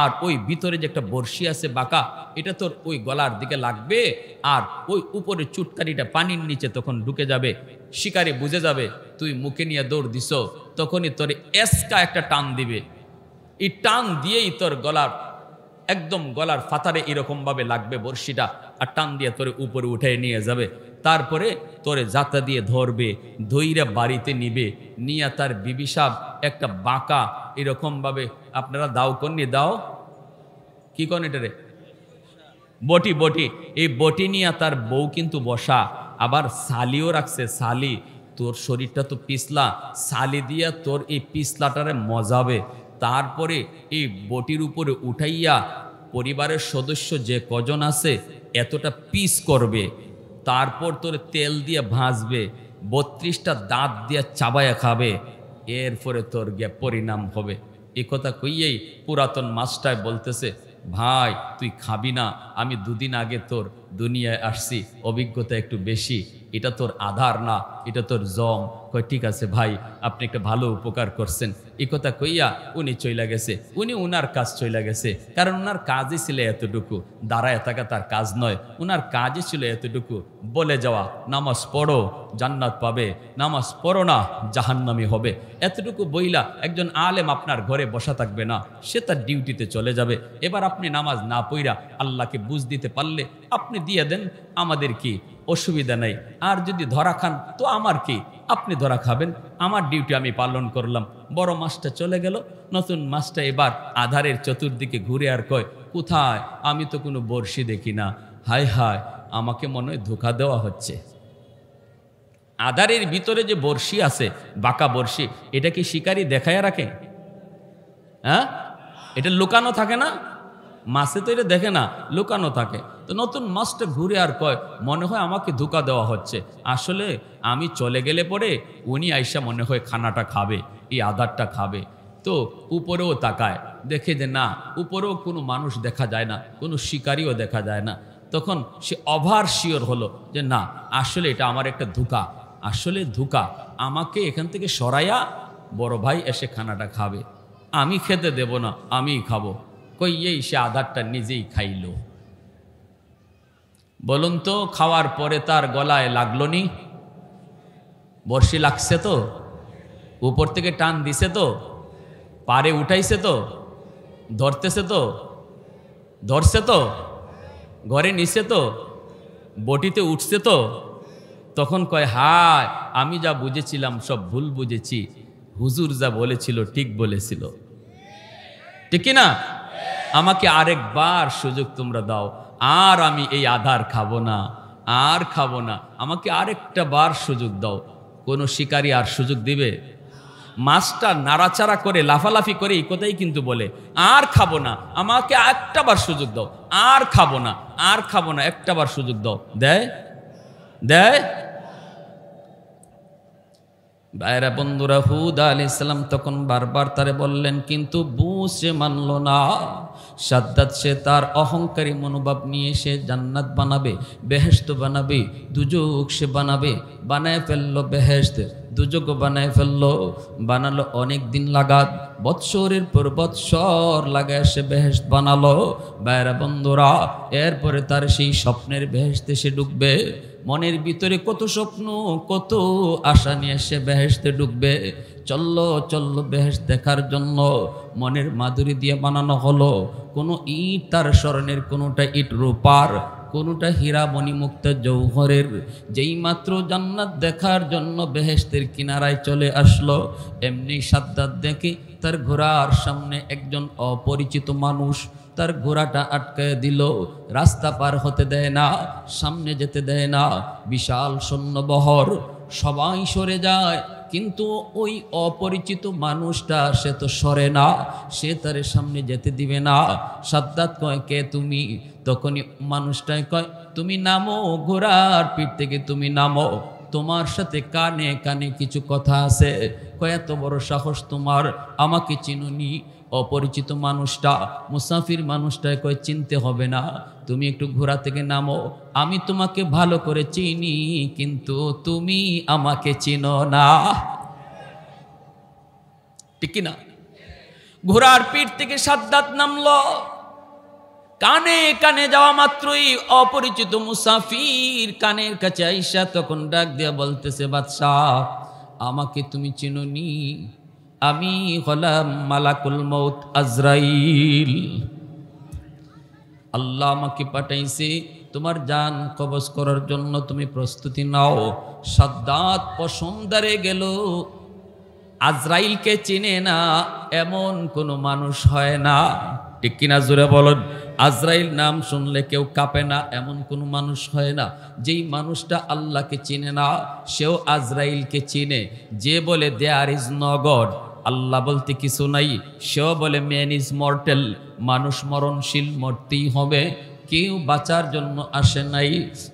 আর ওই ভিতরে যে একটা বড়শি আছে বাঁকা, এটা তোর ওই গলার দিকে লাগবে, আর ওই উপরে চুটকারিটা পানির নিচে তখন ঢুকে যাবে। শিকারি বুঝে যাবে তুই মুখে নিয়ে দৌড় দিস, তখনই তোর এসকা একটা টান দিবে। এই টান দিয়েই তোর গলার একদম গলার ফাতারে এরকম ভাবে লাগবে বর্ষিটা, আর টান দিয়ে তোরে উপরে উঠে নিয়ে যাবে। তারপরে তোরে জাতা দিয়ে ধরবে, ধইরা বাড়িতে নিবে, নিয়ে তার বিবি সাহেব একটা বাঁকা এরকম ভাবে, আপনারা দাও কন্যা দাও কি কন এটারে, বটি, বটি, এই বটি নিয়ে তার বউ কিন্তু বসা, আবার সালিও রাখছে, সালি, তোর শরীরটা তো পিছলা, সালি দিয়া তোর এই পিছলাটারে মজাবে। তারপরে এই বটির উপরে উঠাইয়া পরিবারের সদস্য যে কজন আছে এতটা পিস করবে, তারপর তোর তেল দিয়ে ভাজবে, 32টা দাঁত দিয়ে চাবায়া খাবে, এরপরে তোর গিয়ে পরিণাম হবে। এ কথা কইয়েই পুরাতন মাস্টার বলতেছে, ভাই তুই খাবি না, আমি দুদিন আগে তোর দুনিয়ায় আসছি, অভিজ্ঞতা একটু বেশি, এটা তোর আধার না, এটা তোর জম। কয় ঠিক আছে ভাই, আপনি একটা ভালো উপকার করছেন। এই কথা কইয়া উনি চইলা গেছে, উনি উনার কাজ চইলা গেছে, কারণ উনার কাজই ছিল এতটুকু, দাঁড়ায় থাকা তার কাজ নয়, উনার কাজই ছিল এতটুকু, বলে যাওয়া নামাজ পড়ো জান্নাত পাবে, নামাজ পড়ো না জাহান্নামী হবে, এতটুকু বইলা একজন আলেম আপনার ঘরে বসা থাকবে না, সে তার ডিউটিতে চলে যাবে। এবার আপনি নামাজ না পড়া আল্লাহকে বুঝ দিতে পারলে আপনি দিয়ে দেন, আমাদের কি অসুবিধা নেই। আর যদি ধরা খান তো আমার কি, আপনি ধরা খাবেন, আমার ডিউটি আমি পালন করলাম। বড় মাসটা চলে গেল, নতুন মাসটা এবার আধারের চতুর্দিকে ঘুরে আর কয়, কোথায়, আমি তো কোনো বর্ষি দেখি না, হায় হায় আমাকে মনে হয় ধোঁকা দেওয়া হচ্ছে। আধারের ভিতরে যে বর্ষি আছে, বাঁকা বর্ষি, এটা কি শিকারী দেখায় রাখে? হ্যাঁ, এটা লুকানো থাকে না, মাছে তো এটা দেখে না, লুকানো থাকে। তো নতুন মাছটা ঘুরে আর কয়, মনে হয় আমাকে ধোঁকা দেওয়া হচ্ছে, আসলে আমি চলে গেলে পরে উনি আইসা মনে হয় খানাটা খাবে, এই আধারটা খাবে। তো উপরেও তাকায়, দেখে যে না, উপরেও কোনো মানুষ দেখা যায় না, কোনো শিকারিও দেখা যায় না। তখন সে ওভার শিওর হলো যে না, আসলে এটা আমার একটা ধোঁকা, আসলে ধোঁকা, আমাকে এখান থেকে সরাইয়া বড় ভাই এসে খানাটা খাবে, আমি খেতে দেব না, আমিই খাবো। কইয়েই সে আধারটা নিজেই খাইল। বলুন তো, খাওয়ার পরে তার গলায় লাগলো নি? বর্ষি লাগছে তো, উপর থেকে টান দিছে তো, পারে উঠাইছে তো, ধরতেছে তো, ধরছে তো, ঘরে নিছে তো, বটিতে উঠছে তো। তখন কয়, হায় আমি যা বুঝেছিলাম সব ভুল বুঝেছি, হুজুর যা বলেছিল ঠিক বলেছিল, ঠিক না? আমাকে আরেকবার সুযোগ তোমরা দাও, আর আমি এই আধার খাবো না, আর খাবো না, আমাকে আরেকটা বার সুযোগ দাও। কোনো শিকারী আর সুযোগ দিবে? মাছটা নাড়াচাড়া করে লাফালাফি করে এই কথাই কিন্তু বলে, আর খাবো না, আমাকে একটা বার সুযোগ দাও, আর খাবো না, আর খাবো না, একটা বার সুযোগ দাও। দেয়? দেয়? ভাইরা বন্ধুরা, হুদ আলাইহিস সালাম তখন বারবার তারে বললেন, কিন্তু বুঝে মানল না। সাদ্দাত সে তার অহংকারী মনোভাব নিয়ে সে জান্নাত বানাবে, বেহেশত বানাবে, দুজক সে বানাবে, বানায় ফেললো বেহেশত, দুজক বানায় ফেললো, বানালো অনেক দিন লাগাত, বৎসরের পর বৎসর লাগায় সে বেহেশত বানালো। ভাইরা বন্ধুরা, এরপরে তার সেই স্বপ্নের বেহেশতে সে ঢুকবে। মনের ভিতরে কত স্বপ্ন, কত আশা নিয়ে সে বেহেশতে ঢুকবে। চললো চললো বেহেশত দেখার জন্য, মনের মাধুরী দিয়ে বানানো হলো। কোনো ইট তার স্মরণের, কোনোটা ইট রূপার, কোনোটা হীরা মণিমুক্তা জৌহরের। যেই মাত্র জান্নাত দেখার জন্য বেহেশতের কিনারায় চলে আসলো, এমনি সাদ্দাত দেখে তার ঘোড়ার সামনে একজন অপরিচিত মানুষ তার ঘোড়াটা আটকায় দিল, রাস্তা পার হতে দেয় না, সামনে যেতে দেয় না। বিশাল সৈন্যবহর, সবাই সরে যায়, কিন্তু ওই অপরিচিত মানুষটা সে তো সরে না, সে তার সামনে যেতে দিবে না। সাদ্দাত কয়, কে তুমি? তখনই মানুষটাই কয়, তুমি নামো, ঘোড়ার পিঠ থেকে তুমি নামো, তোমার সাথে কানে কানে কিছু কথা আছে। কয়, এত বড় সাহস তোমার, আমাকে চিনুনি? অপরিচিত মানুষটা, মুসাফির মানুষটাই কয়, চিনতে হবে না, তুমি একটু ঘোড়া থেকে নামো, আমি তোমাকে ভালো করে চিনি, কিন্তু তুমি আমাকে চিনো না। ঠিক না? ঘোড়ার পিঠ থেকে সাদ্দাত নামলো, কানে কানে যাওয়া মাত্রই অপরিচিত মুসাফির কানের কাছে আইসা তখন ডাক দিয়া বলতেছে, বাদশাহ আমাকে তুমি চিনোনি? আমি হলাম মালাকুল মউত আজরাইল। আল্লাহ আমাকে পাঠাইছে তোমার জান কবজ করার জন্য, তুমি প্রস্তুতি নাও। সাদ্দাত পশমদারে গেল। আজরাইলকে চিনে না এমন কোনো মানুষ হয় না, ঠিক কিনা জোরে বলেন। আজরাইল নাম শুনলে কেউ কাঁপে না এমন কোনো মানুষ হয় না। যেই মানুষটা আল্লাহকে চিনে না সেও আজরাইলকে চিনে। যে বলে দেয়ার ইজ নো গড, আল্লাহ বলতে কিছু নাই, সেও বলে ম্যান ইজ মর্টেল, মানুষ মরণশীল, মরতেই হবে, কেউ বাঁচার জন্য আসে নাই।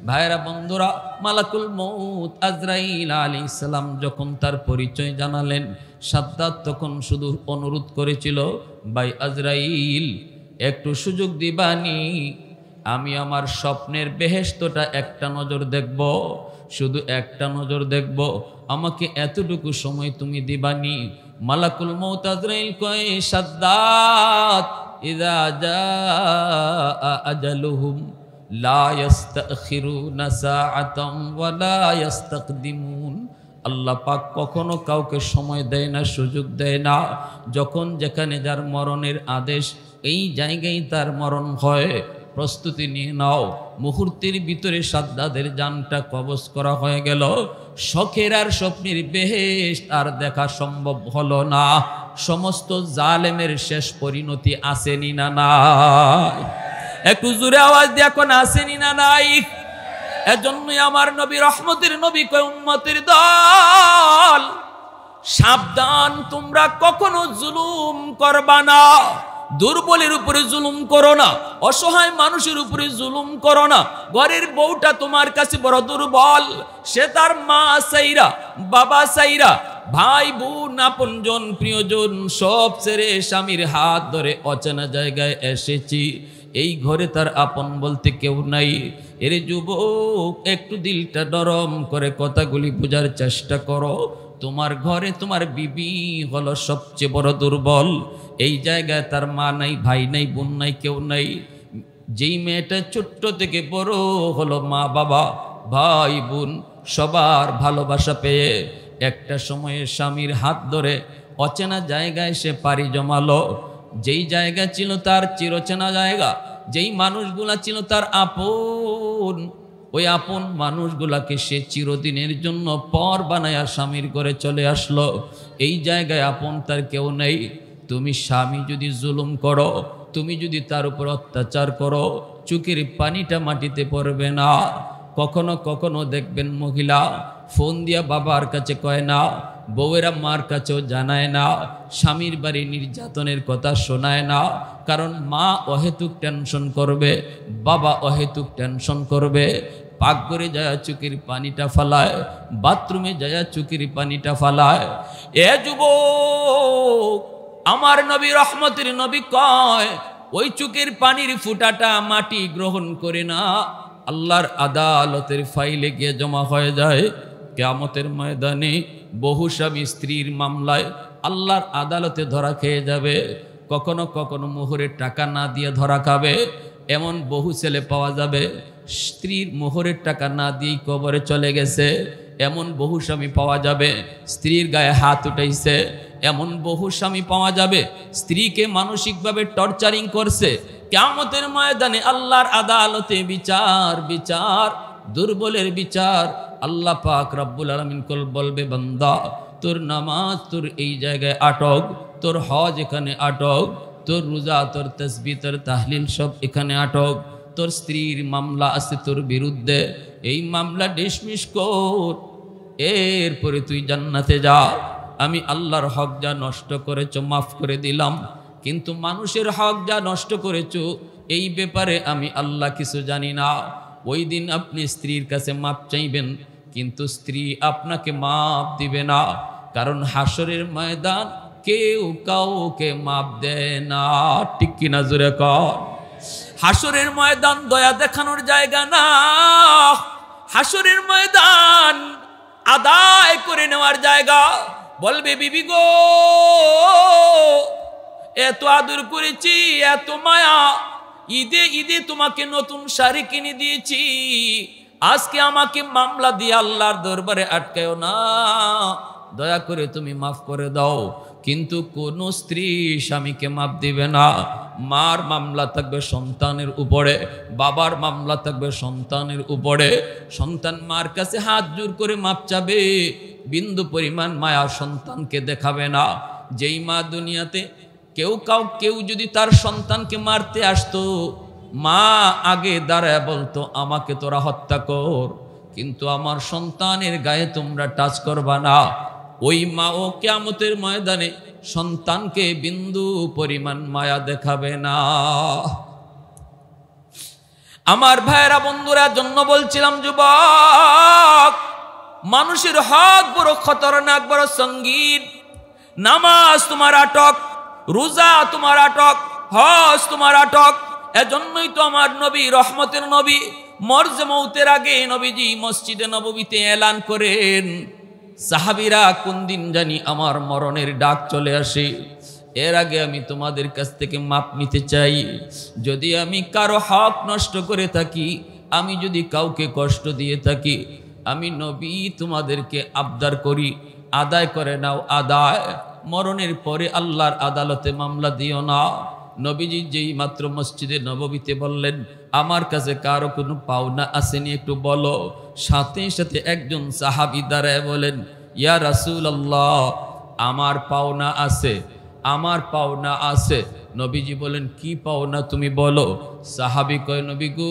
ভাইরা বন্ধুরা, মালাকুল মউত আজরাইল আলাইহিস সালাম যখন তার পরিচয় জানালেন, সাদ্দাত তখন শুধু অনুরোধ করেছিল, ভাই আজরাইল একটু সুযোগ দিবানি, আমি আমার স্বপ্নের বেহেশতটা একটা নজর দেখব, শুধু একটা নজর দেখব, আমাকে এতটুকু সময় তুমি দিবানি। মালাকুল মউত আজরাইল কয়, সাদ্দাত ইযা জাআ আজালুহুম লা ইস্তাখিরুনা সাআতাম ওয়া লা ইস্তাকদিমুন। আল্লাহ পাক কখনো কাউকে সময় দেয় না, সুযোগ দেয় না। যখন যেখানে যার মরণের আদেশ, এই জায়গায় তার মরণ হয়। প্রস্তুতি নিয়ে নাও। মুহূর্তের ভিতরে সাদ্দাদের জানটা কবজ করা হয়ে গেল। শখের আর স্বপ্নের বেহেশত আর দেখা সম্ভব হলো না। সমস্ত জালেমের শেষ পরিণতি আসেনি না নাই? একটু জোরে আওয়াজ দিয়ে এখন আসেনি না নাই? এজন্যই আমার নবী, রহমতের নবী কয়, উম্মতের দল সাবধান, তোমরা কখনো জুলুম করবা না। দুর্বলের উপরে জুলুম করো না, অসহায় মানুষের উপরে জুলুম করো না। ঘরের বউটা তোমার কাছে বড় দুর্বল, সে তার মা সাইরা, বাবা সাইরা, ভাই বোন, আপনজন, প্রিয়জন সব ছেড়ে স্বামীর হাত ধরে অচেনা জায়গায় এসেছি। এই ঘরে তার আপন বলতে কেউ নাই। এর যুবক, একটু দিলটা নরম করে কথাগুলি বোঝার চেষ্টা করো। তোমার ঘরে তোমার বিবি হলো সবচেয়ে বড় দুর্বল। এই জায়গায় তার মা নাই, ভাই নাই, বোন নাই, কেউ নাই। যেই মেয়েটা ছোট্ট থেকে বড় হলো, মা বাবা, ভাই বোন সবার ভালোবাসা পেয়ে একটা সময়ে স্বামীর হাত ধরে অচেনা জায়গায় সে পাড়ি জমালো। যেই জায়গা ছিল তার চিরচেনা জায়গা, যেই মানুষগুলা ছিল তার আপন, ওই আপন মানুষগুলাকে সে চিরদিনের জন্য পর বানায়া স্বামীর ঘরে চলে আসলো। এই জায়গায় আপন তার কেউ নেই। তুমি স্বামী যদি জুলুম করো, তুমি যদি তার উপর অত্যাচার করো, চোখের পানিটা মাটিতে পড়বে না। কখনো কখনো দেখবেন মহিলা ফোন দিয়া বাবার কাছে কয় না, বউয়েরা মার কাছেও জানায় না, স্বামীর বাড়ি নির্যাতনের কথা শোনায় না। কারণ মা অহেতুক টেনশন করবে, বাবা অহেতুক টেনশন করবে। পাকঘরে যায় চোখের পানিটা ফালায়, বাথরুমে যায় চোখের পানিটা ফালায়। এ যুবক, আমার নবী, রহমতের নবী কয়, ওই চোখের পানির ফুটাটা মাটি গ্রহণ করে না, আল্লাহর আদালতের ফাইলে গিয়ে জমা হয়ে যায়। কিয়ামতের ময়দানে বহু স্বামী স্ত্রীর মামলায় আল্লাহর আদালতে ধরা খেয়ে যাবে। কখনো কখনো মোহরের টাকা না দিয়ে ধরা খাবে। এমন বহু ছেলে পাওয়া যাবে, স্ত্রীর মোহরের টাকা না দিয়েই কবরে চলে গেছে। এমন বহু স্বামী পাওয়া যাবে, স্ত্রীর গায়ে হাত উঠাইছে। এমন বহু স্বামী পাওয়া যাবে, স্ত্রীকে মানসিকভাবে টর্চারিং করছে। কিয়ামতের ময়দানে আল্লাহর আদালতে বিচার, বিচার, দুর্বলের বিচার। আল্লাহ পাক রব্বুল আলামিন কল বলবে, বান্দা তোর নামাজ তোর এই জায়গায় আটক, তোর হজ এখানে আটক, তোর রোজা, তোর তাসবিহ, তোর তাহলিল সব এখানে আটক। তোর স্ত্রীর মামলা আছে তোর বিরুদ্ধে, এই মামলা ডিসমিস কর, এরপরে তুই জান্নাতে যা। আমি আল্লাহর হক যা নষ্ট করেছ মাফ করে দিলাম, কিন্তু মানুষের হক যা নষ্ট করেছ এই ব্যাপারে আমি আল্লাহ কিছু জানি না। ওই দিন আপনি স্ত্রীর কাছে মাপ চাইবেন, কিন্তু স্ত্রী আপনাকে মাপ দিবে না। কারণ হাসরের ময়দান কেউ কাউকে মাপ দেয় না, ঠিক কিনা জোরে কর। হাসরের ময়দান দয়া দেখানোর জায়গা না, হাসরের ময়দান আদায় করে নেওয়ার জায়গা। বলবে, বিবি গো, এত আদর করেছি, এত মায়া, ঈদে ঈদে তোমাকে নতুন শাড়ি কিনে দিয়েছি, আজকে আমাকে মামলা দিয়ে আল্লাহর দরবারে আটকায়ও না। দয়া করে তুমি মাফ করে দাও। কিন্তু কোন স্ত্রী স্বামীকে মাফ দিবে না। মার মামলা থাকবে সন্তানের উপরে, বাবার মামলা থাকবে সন্তানের উপরে। সন্তান মার কাছে হাত জোর করে মাপ চাবে, বিন্দু পরিমাণ মায়া সন্তানকে দেখাবে না। যেই মা দুনিয়াতে কেউ যদি তার সন্তানকে মারতে আসতো, মা আগে দাঁড়ায় বলতো আমাকে তোরা হত্যা কর, কিন্তু আমার সন্তানের গায়ে তোমরা টাচ করবা না। ওই মা ও কিয়ামতের ময়দানে সন্তানকে বিন্দু পরিমাণ মায়া দেখাবে না। আমার ভাইয়েরা বন্ধুরা, জন্য বলছিলাম যুবক, মানুষের হক বড় খতরনাক, বড় সঙ্গীন। নামাজ তোমার আটক, রোজা তোমার আটক, হজ তোমার আটক। এজন্যই তো আমার নবী, রহমতের নবী, মরজে মৌতের আগে নবীজি মসজিদে নববীতে এলান করেন, সাহাবীরা কোন দিন জানি আমার মরণের ডাক চলে আসে, এর আগে আমি তোমাদের কাছ থেকে মাপ নিতে চাই। যদি আমি কারো হক নষ্ট করে থাকি, আমি যদি কাউকে কষ্ট দিয়ে থাকি, আমি নবী তোমাদেরকে আবদার করি, আদায় করে নাও আদায়। মরণের পরে আল্লাহর আদালতে মামলা দিও না। নবীজি যেই মাত্র মসজিদে নববীতে বললেন, আমার কাছে কারো কোনো পাওনা আসেনি একটু বলো, সাথে সাথে একজন সাহাবী দাঁড়ায় বলেন, ইয়া রাসূলুল্লাহ, আমার পাওনা আছে, আমার পাওনা আছে। নবীজি বলেন, কি পাওনা তুমি বলো। সাহাবী কয়, নবী গো,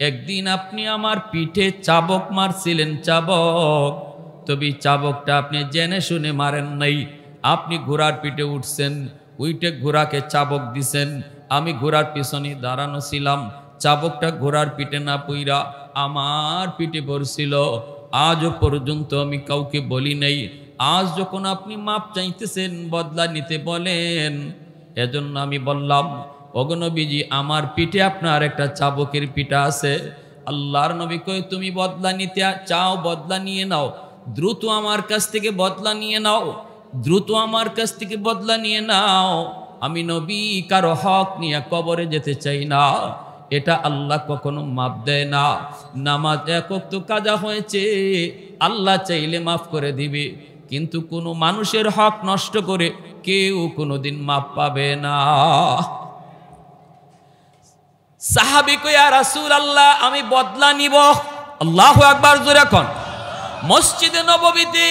একদিন আপনি আমার পিঠে চাবক মারছিলেন, চাবক। তবে চাবকটা আপনি জেনে শুনে মারেন নাই। আপনি ঘোড়ার পিঠে উঠছেন, উইটে ঘোড়াকে চাবক দিছেন, আমি ঘোড়ার পিছনে দাঁড়ানো ছিলাম, চাবকটা ঘোড়ার পিঠে না পইরা আমার পিঠে পড়ছিল। আজও পর্যন্ত আমি কাউকে বলি নাই। আজ যখন আপনি মাপ চাইতেছেন, বদলা নিতে বলেন, এজন্য আমি বললাম, ওগো নবীজি, আমার পিঠে আপনার একটা চাবকের পিঠা আছে। আল্লাহর নবী কয়, তুমি বদলা নিতে চাও, বদলা নিয়ে নাও, দ্রুত আমার কাছ থেকে বদলা নিয়ে নাও, দ্রুত আমার কাছ থেকে বদলা নিয়ে নাও। আমি নবী কারো হক নিয়ে কবরে যেতে চাই না, এটা আল্লাহ কখনো মাপ দেয় না। নামাজ এক ওয়াক্ত কাজা হয়েছে, আল্লাহ চাইলে মাফ করে দিবে, কিন্তু কোনো মানুষের হক নষ্ট করে কেউ কোনোদিন মাপ পাবে না। সাহাবী কয়, ইয়া রাসূলুল্লাহ, আমি বদলা নিব। আল্লাহু আকবার, জোরে কোন। মসজিদে নববীতে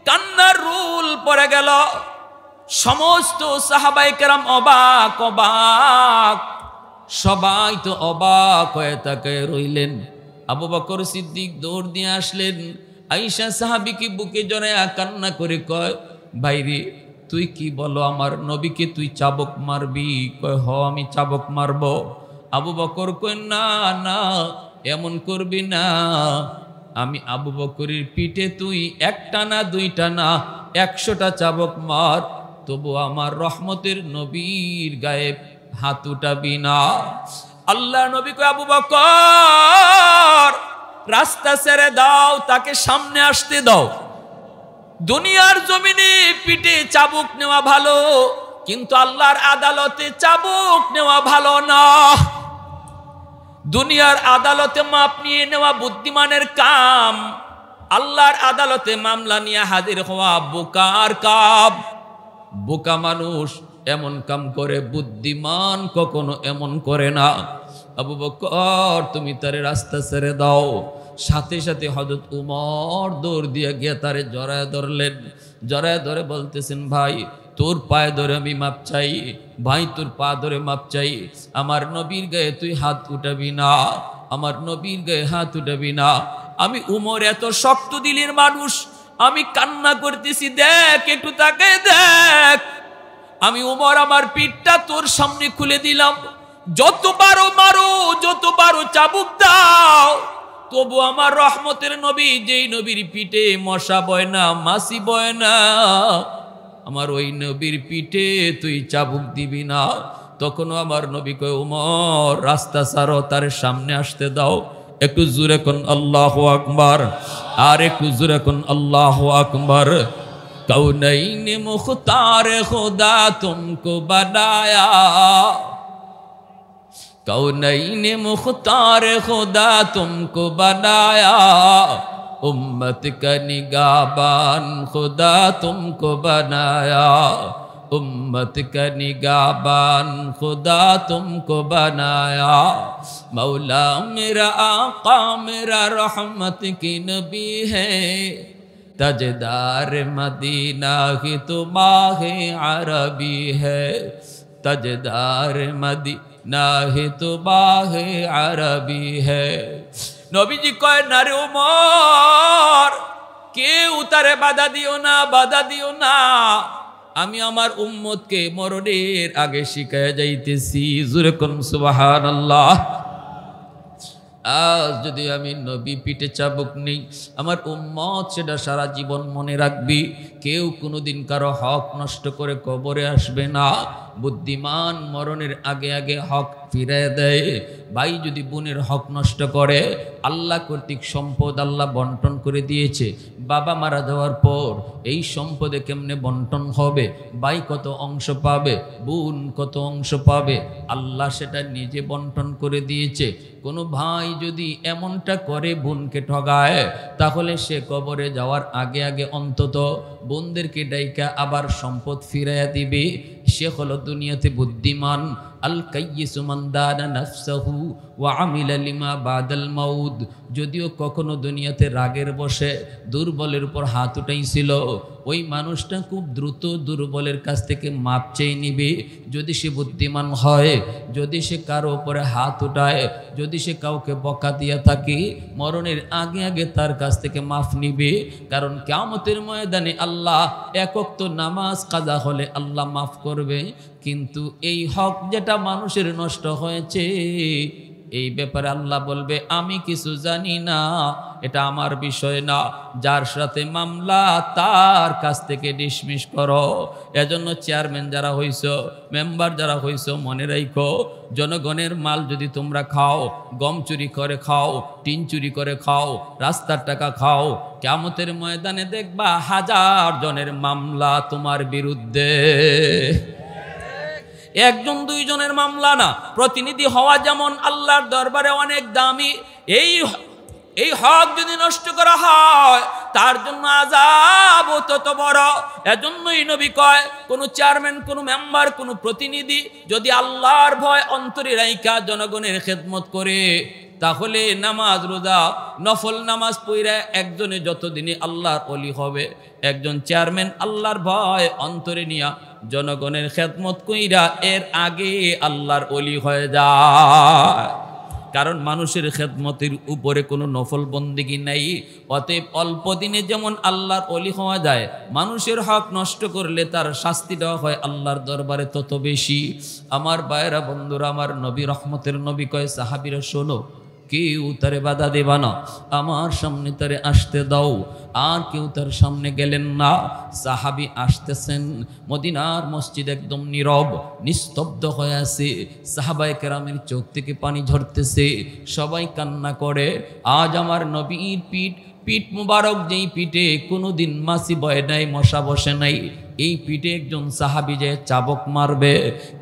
কান্নার রুল পড়ে গেল। সমস্ত সাহাবায়ে কেরাম অবাক অবাক, সবাই তো অবাক হয়ে তাকায় রইলেন। আবু বকর সিদ্দিক দৌড় দিয়ে আসলেন, আয়েশা সাহাবীকে বুকে জড়ায়া কান্না করে কয়, ভাইরে তুই কি বলো, আমার নবীকে তুই চাবক মারবি? কয়, হ, আমি চাবক মারব। আবু বকর কয়, না না, এমন করবি না। আমি আবু বকরের পিঠে তুই একটা না দুইটা না 100টা চাবক মার, তবু আমার রহমতের নবীর গায়ে হাত উঠাবি না। আল্লাহ নবী কয়, আবু বকর, রাস্তা ছেড়ে দাও, তাকে সামনে আসতে দাও। দুনিয়ার জমিনে পিঠে চাবুক নেওয়া ভালো, কিন্তু আল্লাহর আদালতে চাবুক নেওয়া ভালো না। দুনিয়ার আদালতে মাপ নিয়ে নেওয়া বুদ্ধিমানের কাম, আল্লাহর আদালতে মামলা নিয়ে হাজির হওয়া বোকার কাম। বোকা মানুষ এমন কাম করে, বুদ্ধিমান কখনো এমন করে না। আবু বকর, তুমি তারে রাস্তা ছেড়ে দাও। সাথে সাথে হযরত উমর দৌড় দিয়ে গিয়ে তারে জড়ায় ধরলেন। জড়ায় ধরে বলতেছেন, ভাই তোর পায়ে ধরে আমি মাপ চাই, ভাই তোর পা ধরে মাপ চাই। আমার নবীর গায়ে তুই হাত উঠাবি না, আমার নবীর গায়ে হাত উঠাবি না। আমি উমর এত শক্ত দিলের মানুষ, আমি কান্না করতেছি, দেখ একটু তাকে দেখ। আমি উমর আমার পিঠটা তোর সামনে খুলে দিলাম, যত পারো মারো, যত পারো চাবুক দাও, তবু আমার রহমতের নবী, যেই নবীর পিঠে মশা বয় না, মাছি বয় না, আমার ওই নবীর পিঠে তুই চাবুক দিবি না। তখনও আমার নবী কয়, উমর রাস্তা ছাড়ো, তার সামনে আসতে দাও। একটু জোরে কোন আল্লাহু আকবার, আর একটু জোরে কোন আল্লাহু আকবার। कौनैन मुख्तार खुदा तुमको बनाया, कौनैन मुख्तार खुदा तुमको बनाया, उम्मत का निगाहबान खुदा तुमको बनाया, उम्मत का निगाहबान खुदा तुमको बनाया। मौला मेरा आका मेरा रहमत की नबी है, तजदार मदीना की तुम्हारे अरबी है, तजदार मदीना ही तुम्हारे अरबी है। नबीजी कय नारे उमर केउ तारे बाधा दियो ना, बाधा दियो ना, আমি আমার উম্মতকে মরণের আগে শিখায় যাইতেছি। জোরে কোন সুবহানাল্লাহ। আজ যদি আমি নবী পিঠে চাবুক নেই, আমার উম্মত সেটা সারা জীবন মনে রাখবি। কেউ কোনোদিন কারো হক নষ্ট করে কবরে আসবে না। বুদ্ধিমান মরণের আগে আগে হক ফিরে দেয়। ভাই যদি বোনের হক নষ্ট করে, আল্লাহ কর্তৃক সম্পদ আল্লাহ বন্টন করে দিয়েছে, বাবা মারা যাওয়ার পর এই সম্পদে কেমনে বন্টন হবে? ভাই কত অংশ পাবে, বোন কত অংশ পাবে, আল্লাহ সেটা নিজে বন্টন করে দিয়েছে। কোনো ভাই যদি এমনটা করে বোনকে ঠগায়, তাহলে সে কবরে যাওয়ার আগে আগে অন্তত বোনদেরকে ডাইকা আবার সম্পদ ফিরাইয়া দিবে। সে হলো দুনিয়াতে বুদ্ধিমান। আল কাইয়িসু মান দানা নাফসাহু ওয়া আমিলা লিমা বাদাল মাউত। যদিও কখনো দুনিয়াতে রাগের বসে দুর্বলের উপর হাত উঠাইছিল, ওই মানুষটা খুব দ্রুত দুর্বলের কাছ থেকে মাপ চেয়ে নিবে। যদি সে বুদ্ধিমান হয়, যদি সে কারো উপরে হাত উঠায়, যদি সে কাউকে বকা দিয়া থাকে, মরণের আগে আগে তার কাছ থেকে মাফ নিবে। কারণ কিয়ামতের ময়দানে আল্লাহ এক ওয়াক্ত নামাজ কাজা হলে আল্লাহ মাফ করবে। কিন্তু এই হক যেটা মানুষের নষ্ট হয়েছে, এই ব্যাপারে আল্লাহ বলবে আমি কিছু জানি না, এটা আমার বিষয় না। যার সাথে মামলা তার কাছ থেকে ডিসমিস করো। এজন্য চেয়ারম্যান যারা হইছ, মেম্বার যারা হইছ, মনে রাখো, জনগণের মাল যদি তোমরা খাও, গম চুরি করে খাও, টিন চুরি করে খাও, রাস্তার টাকা খাও, কিয়ামতের ময়দানে দেখবা হাজার জনের মামলা তোমার বিরুদ্ধে। একজন দুইজনের মামলা না, প্রতিনিধি হওয়া যেমন আল্লাহর দরবারে অনেক দামি। এই হক যদি নষ্ট করা হয়, তার জন্য আযাব তত বড়। এজন্যই নবী কয়, কোন চেয়ারম্যান, কোন মেম্বার, কোন প্রতিনিধি যদি আল্লাহর ভয় অন্তরে রাইখা জনগণের খেদমত করে, তাহলে নামাজ রোজা নফল নামাজ পড়ে একজনে যতদিনে আল্লাহর ওলি হবে, একজন চেয়ারম্যান আল্লাহর ভয় অন্তরে নিয়া জনগণের খেদমত কইরা এর আগে আল্লাহর ওলি হয়ে যায়। কারণ মানুষের খেদমতের উপরে কোনো নফল বন্দেগী নাই। অতএব অল্প দিনে যেমন আল্লাহর ওলি হওয়া যায়, মানুষের হক নষ্ট করলে তার শাস্তি দেওয়া হয় আল্লাহর দরবারে তত বেশি। আমার ভাইয়েরা, বন্ধুরা, আমার নবী রহমতের নবী কয় সাহাবীরা শোনো, কেউ তারে বাধা দেবা না, আমার সামনে তারে আসতে দাও। আর কেউ তার সামনে গেলেন না। সাহাবী আসতেছেন, মদিনার মসজিদ একদম নীরব নিস্তব্ধ হয়ে আছে। সাহাবায়ে কেরামের চোখ থেকে পানি ঝরতেছে, সবাই কান্না করে। আজ আমার নবীর পিঠ মুবারক, যেই পিঠে কোনোদিন মাছি বয় নাই, মশা বসে নাই, এই পিঠে একজন সাহাবী যে চাবক মারবে,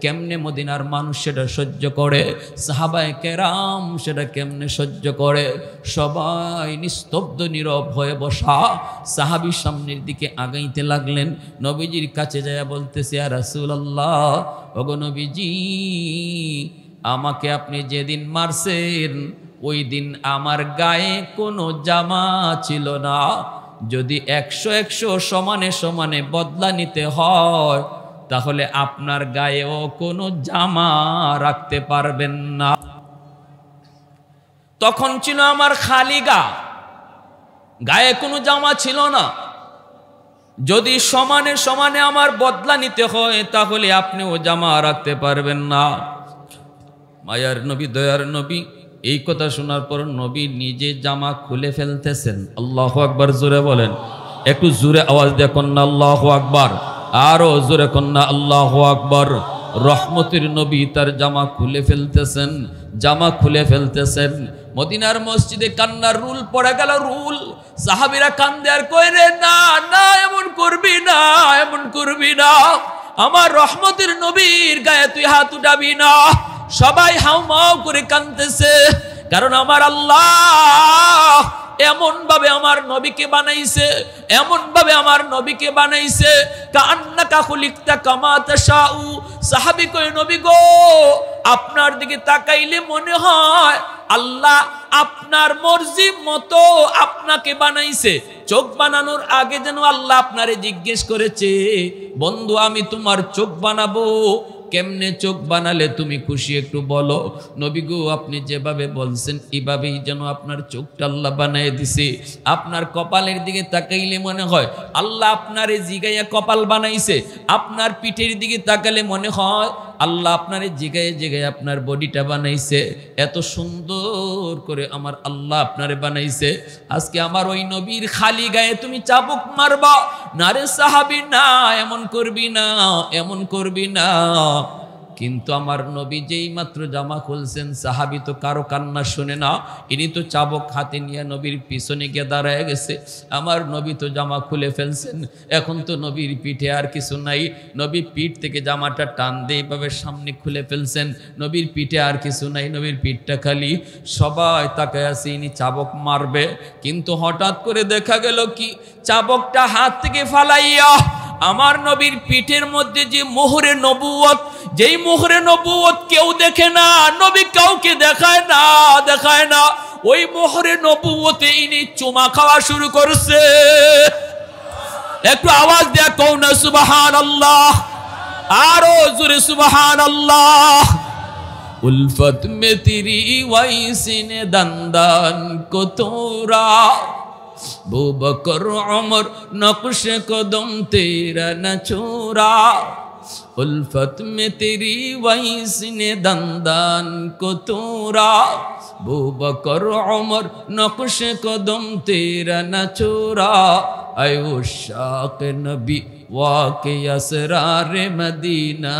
কেমনে মদিনার মানুষ সেটা সহ্য করে? সাহাবায়ে কেরাম সেটা কেমনে সহ্য করে? সবাই নিস্তব্ধ নীরব হয়ে বসা। সাহাবী সামনের দিকে আগাইতে লাগলেন, নবীজির কাছে যায় বলতেছে, ইয়া রাসূলুল্লাহ, ওগো নবীজি, আমাকে আপনি যেদিন মারছেন ওই দিন আমার গায়ে কোনো জামা ছিল না। যদি 100 সমানে সমানে বদলা নিতে হয়, তাহলে আপনার গায়েও কোনো জামা রাখতে পারবেন না। তখন ছিল আমার খালি গায়ে কোনো জামা ছিল না। যদি সমানে সমানে আমার বদলা নিতে হয়, তাহলে আপনিও জামা রাখতে পারবেন না। মায়ার নবী, দয়ার নবী, এই কথা শোনার পর নবী নিজে জামা খুলে ফেলতেছেন। আল্লাহু আকবার, জোরে বলেন, একটু জোরে আওয়াজ দিয়ে কন্যা আল্লাহু আকবার, আরো জোরে কন্যা আল্লাহু আকবার। রহমতের নবী তার জামা খুলে ফেলতেছেন, জামা খুলে ফেলতেছেন। মদিনার মসজিদে কান্নার রুল পড়ে গেল, রুল। সাহাবীরা কান্দে আর কই রে, না না, এমন করবি না, এমন করবি না, আমার রহমতের নবীর গায়ে তুই হাত উঠাবি না। সবাই হাউমাউ করে কাঁদতেছে, কারণ আমার আল্লাহ এমন ভাবে আমার নবীকে বানাইছে, এমন ভাবে আমার নবীকে বানাইছে কান্নাকা খুলিকতা কামা তাশাউ। সাহাবী কয় নবী গো, আপনার দিকে তাকাইলে মনে হয় আল্লাহ আপনার মর্জি মতো আপনাকে বানাইছে। চোখ বানানোর আগে যেন আল্লাহ আপনারে জিজ্ঞেস করেছে, বন্ধু আমি তোমার চোখ বানাবো, কেমনে চোখ বানালে তুমি খুশি একটু বলো। নবী গো, আপনি যেভাবে বলছেন এভাবেই যেন আপনার চোখটা আল্লাহ বানায় দিছে। আপনার কপালের দিকে তাকাইলে মনে হয় আল্লাহ আপনারে জিগাইয়া কপাল বানাইছে। আপনার পিঠের দিকে তাকালে মনে হয় আল্লাহ আপনারে জিগাইয়া জিগাইয়া আপনার বডিটা বানাইছে। এত সুন্দর করে আমার আল্লাহ আপনারে বানাইছে। আজকে আমার ওই নবীর খালি গায়ে তুমি চাবুক মারবা না রে সাহাবী, না এমন করবি না, এমন করবি না। কিন্তু আমার নবী যেই মাত্র জামা খুলছেন, সাহাবী তো কারো কান্না শুনে না, ইনি তো চাবক হাতে নিয়ে নবীর পিছনে গিয়ে দাঁড়ায় গেছে। আমার নবী তো জামা খুলে ফেলছেন, এখন তো নবীর পিঠে আর কিছু নাই। নবী পিঠ থেকে জামাটা টান দিয়ে এইভাবে সামনে খুলে ফেলছেন, নবীর পিঠে আর কিছু নাই, নবীর পিঠটা খালি। সবাই তাকায় আছে ইনি চাবক মারবে, কিন্তু হঠাৎ করে দেখা গেল কি, চাবকটা হাত থেকে ফালাইয়া আমার নবীর পিঠের মধ্যে যে মোহরে নবুয়ত, যেই মোহরে নবুয়ত কেউ দেখে না, নবী কাউকে দেখায় না, দেখায় না, ওই মোহরে নবুয়তে ইনি চুমা খাওয়া শুরু করছে। একটু আওয়াজ দেয়া কও না সুবহানাল্লাহ, আরো জোরে সুবহানাল্লাহ। উলফত মে তেরি ওয়াইসিনে দন্দন কো তোরা, बू बकर उमर नक्श कदम तेरा न छोड़ा, उल्फत में तेरी वैस ने दंदान को तोड़ा, बू बकर उमर नक्श कदम तेरा न छोड़ा, ऐ उशाक नबी वाक़े असरार मदीना,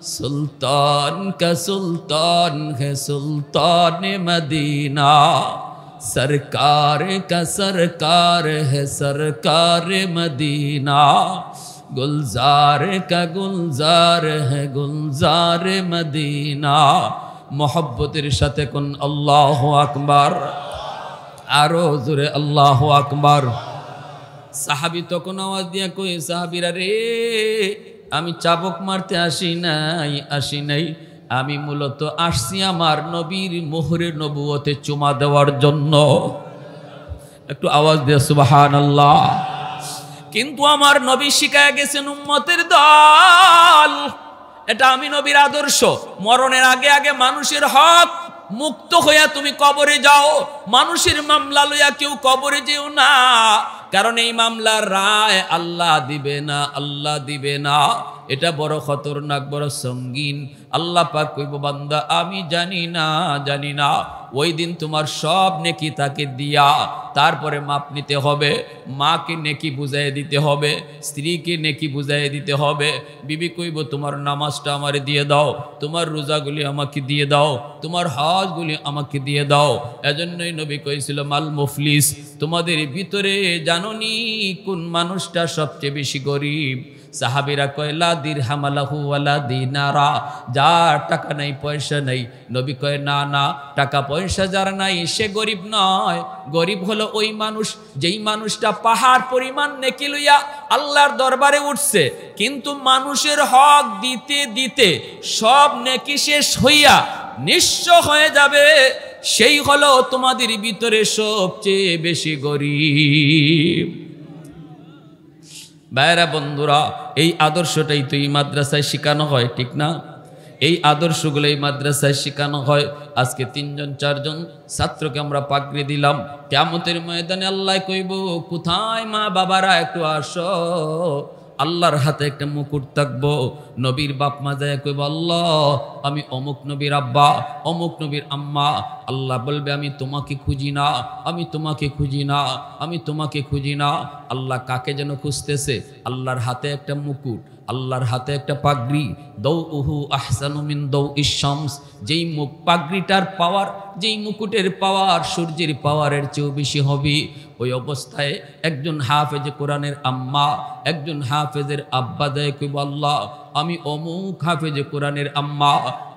सुल्तान का सुल्तान है सुल्तान मदीना, सरकार का सरकार है सरकार मदीना, गुलजार का गुलजार है गुलजार मदीना। मोहब्बतेर साथे कोन अल्लाहु আকবার, आरो जोरे अल्लाहु আকবার। साहाबी तखन आवाज दिया कई, साहाबीरा रे आमी चाबुक मारते आसि নাই, আমি মূলত আসছি আমার নবীর মোহরে নবুয়তে চুমা দেওয়ার জন্য। একটু আওয়াজ দিয়ে সুবহানাল্লাহ। কিন্তু আমার নবী শিখায় গেছেন উম্মতের দল, এটা আমি নবীর আদর্শ। মরণের আগে আগে মানুষের হক মুক্ত হইয়া তুমি কবরে যাও, মানুষের মামলা লইয়া কেউ কবরে যেও না, কারণ এই মামলার রায় আল্লাহ দিবে না, আল্লাহ দিবে না। এটা বড় খতরনাক, বড় সঙ্গীন। আল্লাহ পাক কইব বান্দা আমি জানি না, জানি না। ওই দিন তোমার সব নেকি তাকে দিয়া তারপরে মাপ নিতে হবে। মাকে নেকি বুঝাই দিতে হবে, স্ত্রীকে নেকি বুঝাই দিতে হবে। বিবি কইব তোমার নামাজটা আমারে দিয়ে দাও, তোমার রোজাগুলি আমাকে দিয়ে দাও, তোমার হজগুলি আমাকে দিয়ে দাও। এজন্যই নবী কইছিল মাল মুফলিস, তোমাদের ভিতরে জানোনি কোন মানুষটা সবচেয়ে বেশি গরিব? সাহাবীরা কয় লা দিরহাম লাহু ওয়ালা দিনারা, যার টাকা নাই পয়সা নাই। নবী কয় না না, টাকা পয়সা যার নাই সে গরিব নয়, গরিব হলো ওই মানুষ যেই মানুষটা পাহাড় পরিমাণ নেকি লইয়া আল্লাহর দরবারে উঠছে, কিন্তু মানুষের হক দিতে দিতে সব নেকি শেষ হইয়া নিঃস্ব হয়ে যাবে, সেই হলো তোমাদের ভিতরে সবচেয়ে বেশি গরিব। ভাইরা বন্ধুরা, এই আদর্শটাই তো এই মাদ্রাসায় শেখানো হয়, ঠিক না? এই আদর্শগুলো এই মাদ্রাসায় শেখানো হয়। আজকে 3জন 4জন ছাত্রকে আমরা পাগড়ি দিলাম, কিয়ামতের ময়দানে আল্লাহ কইব কোথায় মা বাবারা একটু আসো, আল্লাহর হাতে একটা মুকুট থাকবো। নবীর বাপ মা যায় কইব আল্লাহ আমি অমুক নবীর আব্বা, অমুক নবীর আম্মা। আল্লাহ বলবে আমি তোমাকে খুঁজি না, আমি তোমাকে খুঁজি না, আমি তোমাকে খুঁজি না। আল্লাহ কাকে যেন খুঁজতেছে? আল্লাহর হাতে একটা মুকুট, আল্লাহর হাতে একটা পাগড়ি। দৌউহু আহসানু মিন দৌইশ শামস, যেই পাগড়িটার পাওয়ার, যেই মুকুটের পাওয়ার সূর্যের পাওয়ারের চেয়েও বেশি হবে। ওই অবস্থায় একজন হাফেজে কোরআনের আম্মা, একজন হাফেজের আব্বা দেয় কইব আল্লাহ আমি অমুক হাফেজে কোরআনের আম্মা,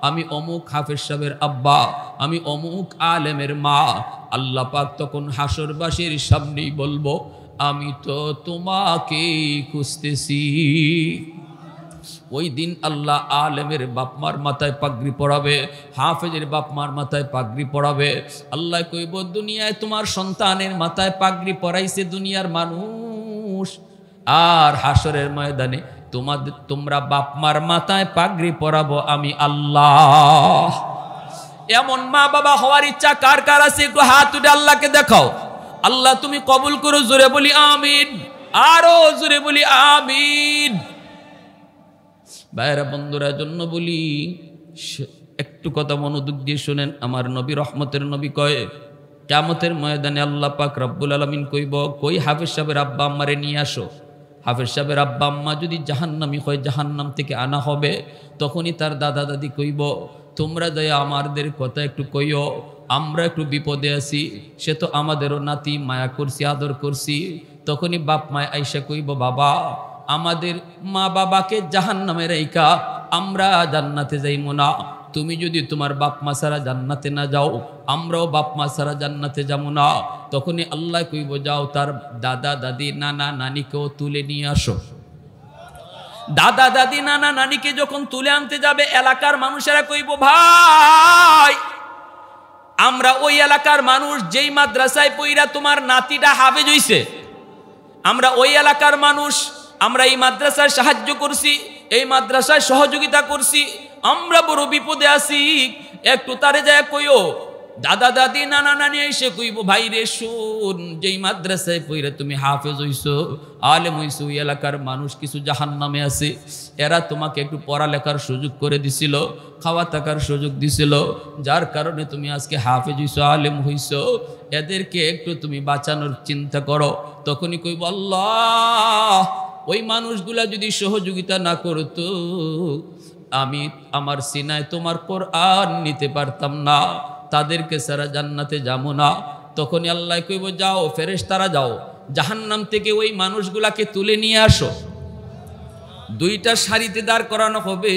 আমি অমুক হাফেজ সাহেবের আব্বা, আমি অমুক আলেমের মা। আল্লাহ পাক তখন হাসরবাসীর সামনেই বলবো, আমি তো তোমাকেই খুঁজতেছি। ওই দিন আল্লাহ আলেমের বাপমার মাথায় পাগড়ি পরাবে, হাফেজের বাপমার মাথায় পাগড়ি পরাবে। আল্লাহ কইব, দুনিয়ায় তোমার সন্তানের মাথায় পাগড়ি পরাইছে দুনিয়ার মানুষ, আর হাসরের ময়দানে তোমরা বাপমার মাথায় পাগড়ি পরাবো আমি আল্লাহ। এমন মা বাবা হওয়ার ইচ্ছা কার কার আছে? একটু হাত উঠে আল্লাহকে দেখাও। আল্লাহ তুমি কবুল করো। জোরে বলি আমিন, আরো জোরে বলি আমিন। ভাইরা বন্ধুরা, জন্য বলি, একটু কথা মনোযোগ দিয়ে শুনেন। আমার নবী, রহমতের নবী, কয় কিয়ামতের ময়দানে আল্লাহ পাক রব্বুল আলামিন কইব, কই হাফেজ সাহেবের আব্বা আম্মারে নিয়ে আসো। হাফেজ সাহেবের আব্বা আম্মা যদি জাহান্নামী হয়, জাহান্নাম থেকে আনা হবে। তখনই তার দাদা দাদি কইব, তোমরা দয়া আমাদের কথা একটু কইও, আমরা একটু বিপদে আছি। সে তো আমাদেরও নাতি, মায়া করছি, আদর করছি। তখনই বাপ মায় আইসা কইব, বাবা, আমাদের মা বাবাকে জাহান্নামে রাইখা আমরা জান্নাতে যাইমু না। তুমি যদি তোমার বাপ মা ছাড়া জান্নাতে না যাও, আমরাও বাপ মা ছাড়া জান্নাতে যাবো না। তখনই আল্লাহ কইব, যাও তার দাদা দাদি নানা নানিকেও তুলে নিয়ে আসো। দাদা দাদি নানা নানিকে যখন তুলে আনতে যাবে, এলাকার মানুষেরা কইব, ভাই, আমরা ওই এলাকার মানুষ, যেই মাদ্রাসায় পইরা তোমার নাতিটা হাফেজ হইছে, আমরা ওই এলাকার মানুষ, আমরা এই মাদ্রাসায় সাহায্য করছি, এই মাদ্রাসায় সহযোগিতা করছি, আমরা বড় বিপদে আছি, একটু তারে যায় কইও। দাদা দাদি নানা নানি এসে কইব, ভাই রে শুন, যেই মাদ্রাসায় পইরা তুমি হাফেজ হইছো, আলেম হইছো, ওই এলাকার মানুষ কিছু জাহান্নামে আছে। এরা তোমাকে একটু পড়ালেখার সুযোগ করে দিছিল, খাওয়া থাকার সুযোগ দিছিল, যার কারণে তুমি আজকে হাফেজ হইছো, আলেম হইছো। এদেরকে একটু তুমি বাঁচানোর চিন্তা করো। তখনই কইব, আল্লাহ, ওই মানুষগুলা যদি সহযোগিতা না করতো, আমি আমার সিনায় তোমার কোরআন নিতে পারতাম না, তাদেরকে সারা জান্নাতে যাবো না। তখনই আল্লাহ কইব, যাও ফেরেশতারা, যাও জাহান্নাম থেকে ওই মানুষগুলাকে তুলে নিয়ে আসো। দুইটা সারিতে দাঁড় করানো হবে।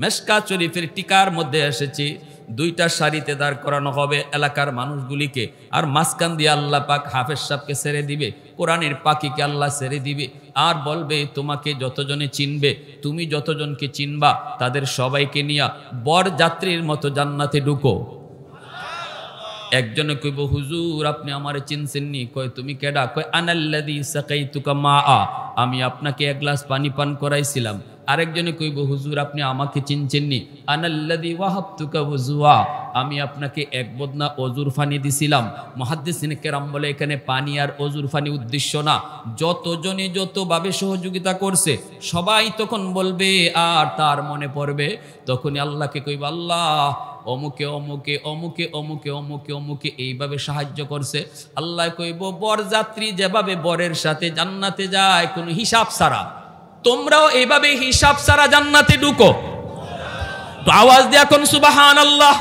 মেশকাত শরীফের টিকার মধ্যে এসেছে, দুইটা সারিতে দাঁড় করানো হবে এলাকার মানুষগুলিকে, আর মাঝখান দিয়ে আল্লাহ পাক হাফেজ সাহেবকে ছেড়ে দিবে, কোরআনের পাখিকে আল্লাহ ছেড়ে দিবে, আর বলবে, তোমাকে যতজনে চিনবে, তুমি যতজনকে চিনবা, তাদের সবাইকে নিয়া বর যাত্রীর মতো জান্নাতে ঢুকো। একজনে কইব, হুজুর আপনি আমারে চিনছেননি? কয়, তুমি কেডা? কয়, আনাল্লাযী সাকাইতুকা মাআ, আমি আপনাকে এক গ্লাস পানি পান করাইছিলাম। আরেকজনে কইব, হুজুর আপনি আমাকে চিনছেননি? আনাল্লাযী ওয়াহাবতুকা ওযুয়া, আমি আপনাকে এক বদনা অজুর পানি দিছিলাম। মুহাদ্দিসিনে কেরাম বলে, এখানে পানি আর অজুর পানি উদ্দেশ্য না, যতজনে যতভাবে সহযোগিতা করছে সবাই তখন বলবে, আর তার মনে পড়বে। তখনই আল্লাহকে কইব, আল্লাহ, অমুকে অমুকে অমুকে অমুকে অমুকে অমুকে এইভাবে সাহায্য করছে। আল্লাহ কইব, বরযাত্রী যেভাবে বরের সাথে জান্নাতে যায় কোনো হিসাব ছাড়া, তোমরাও এইভাবে হিসাব ছাড়া জান্নাতে ঢুকো। তো আওয়াজ দিয়ে এখন সুবহানাল্লাহ।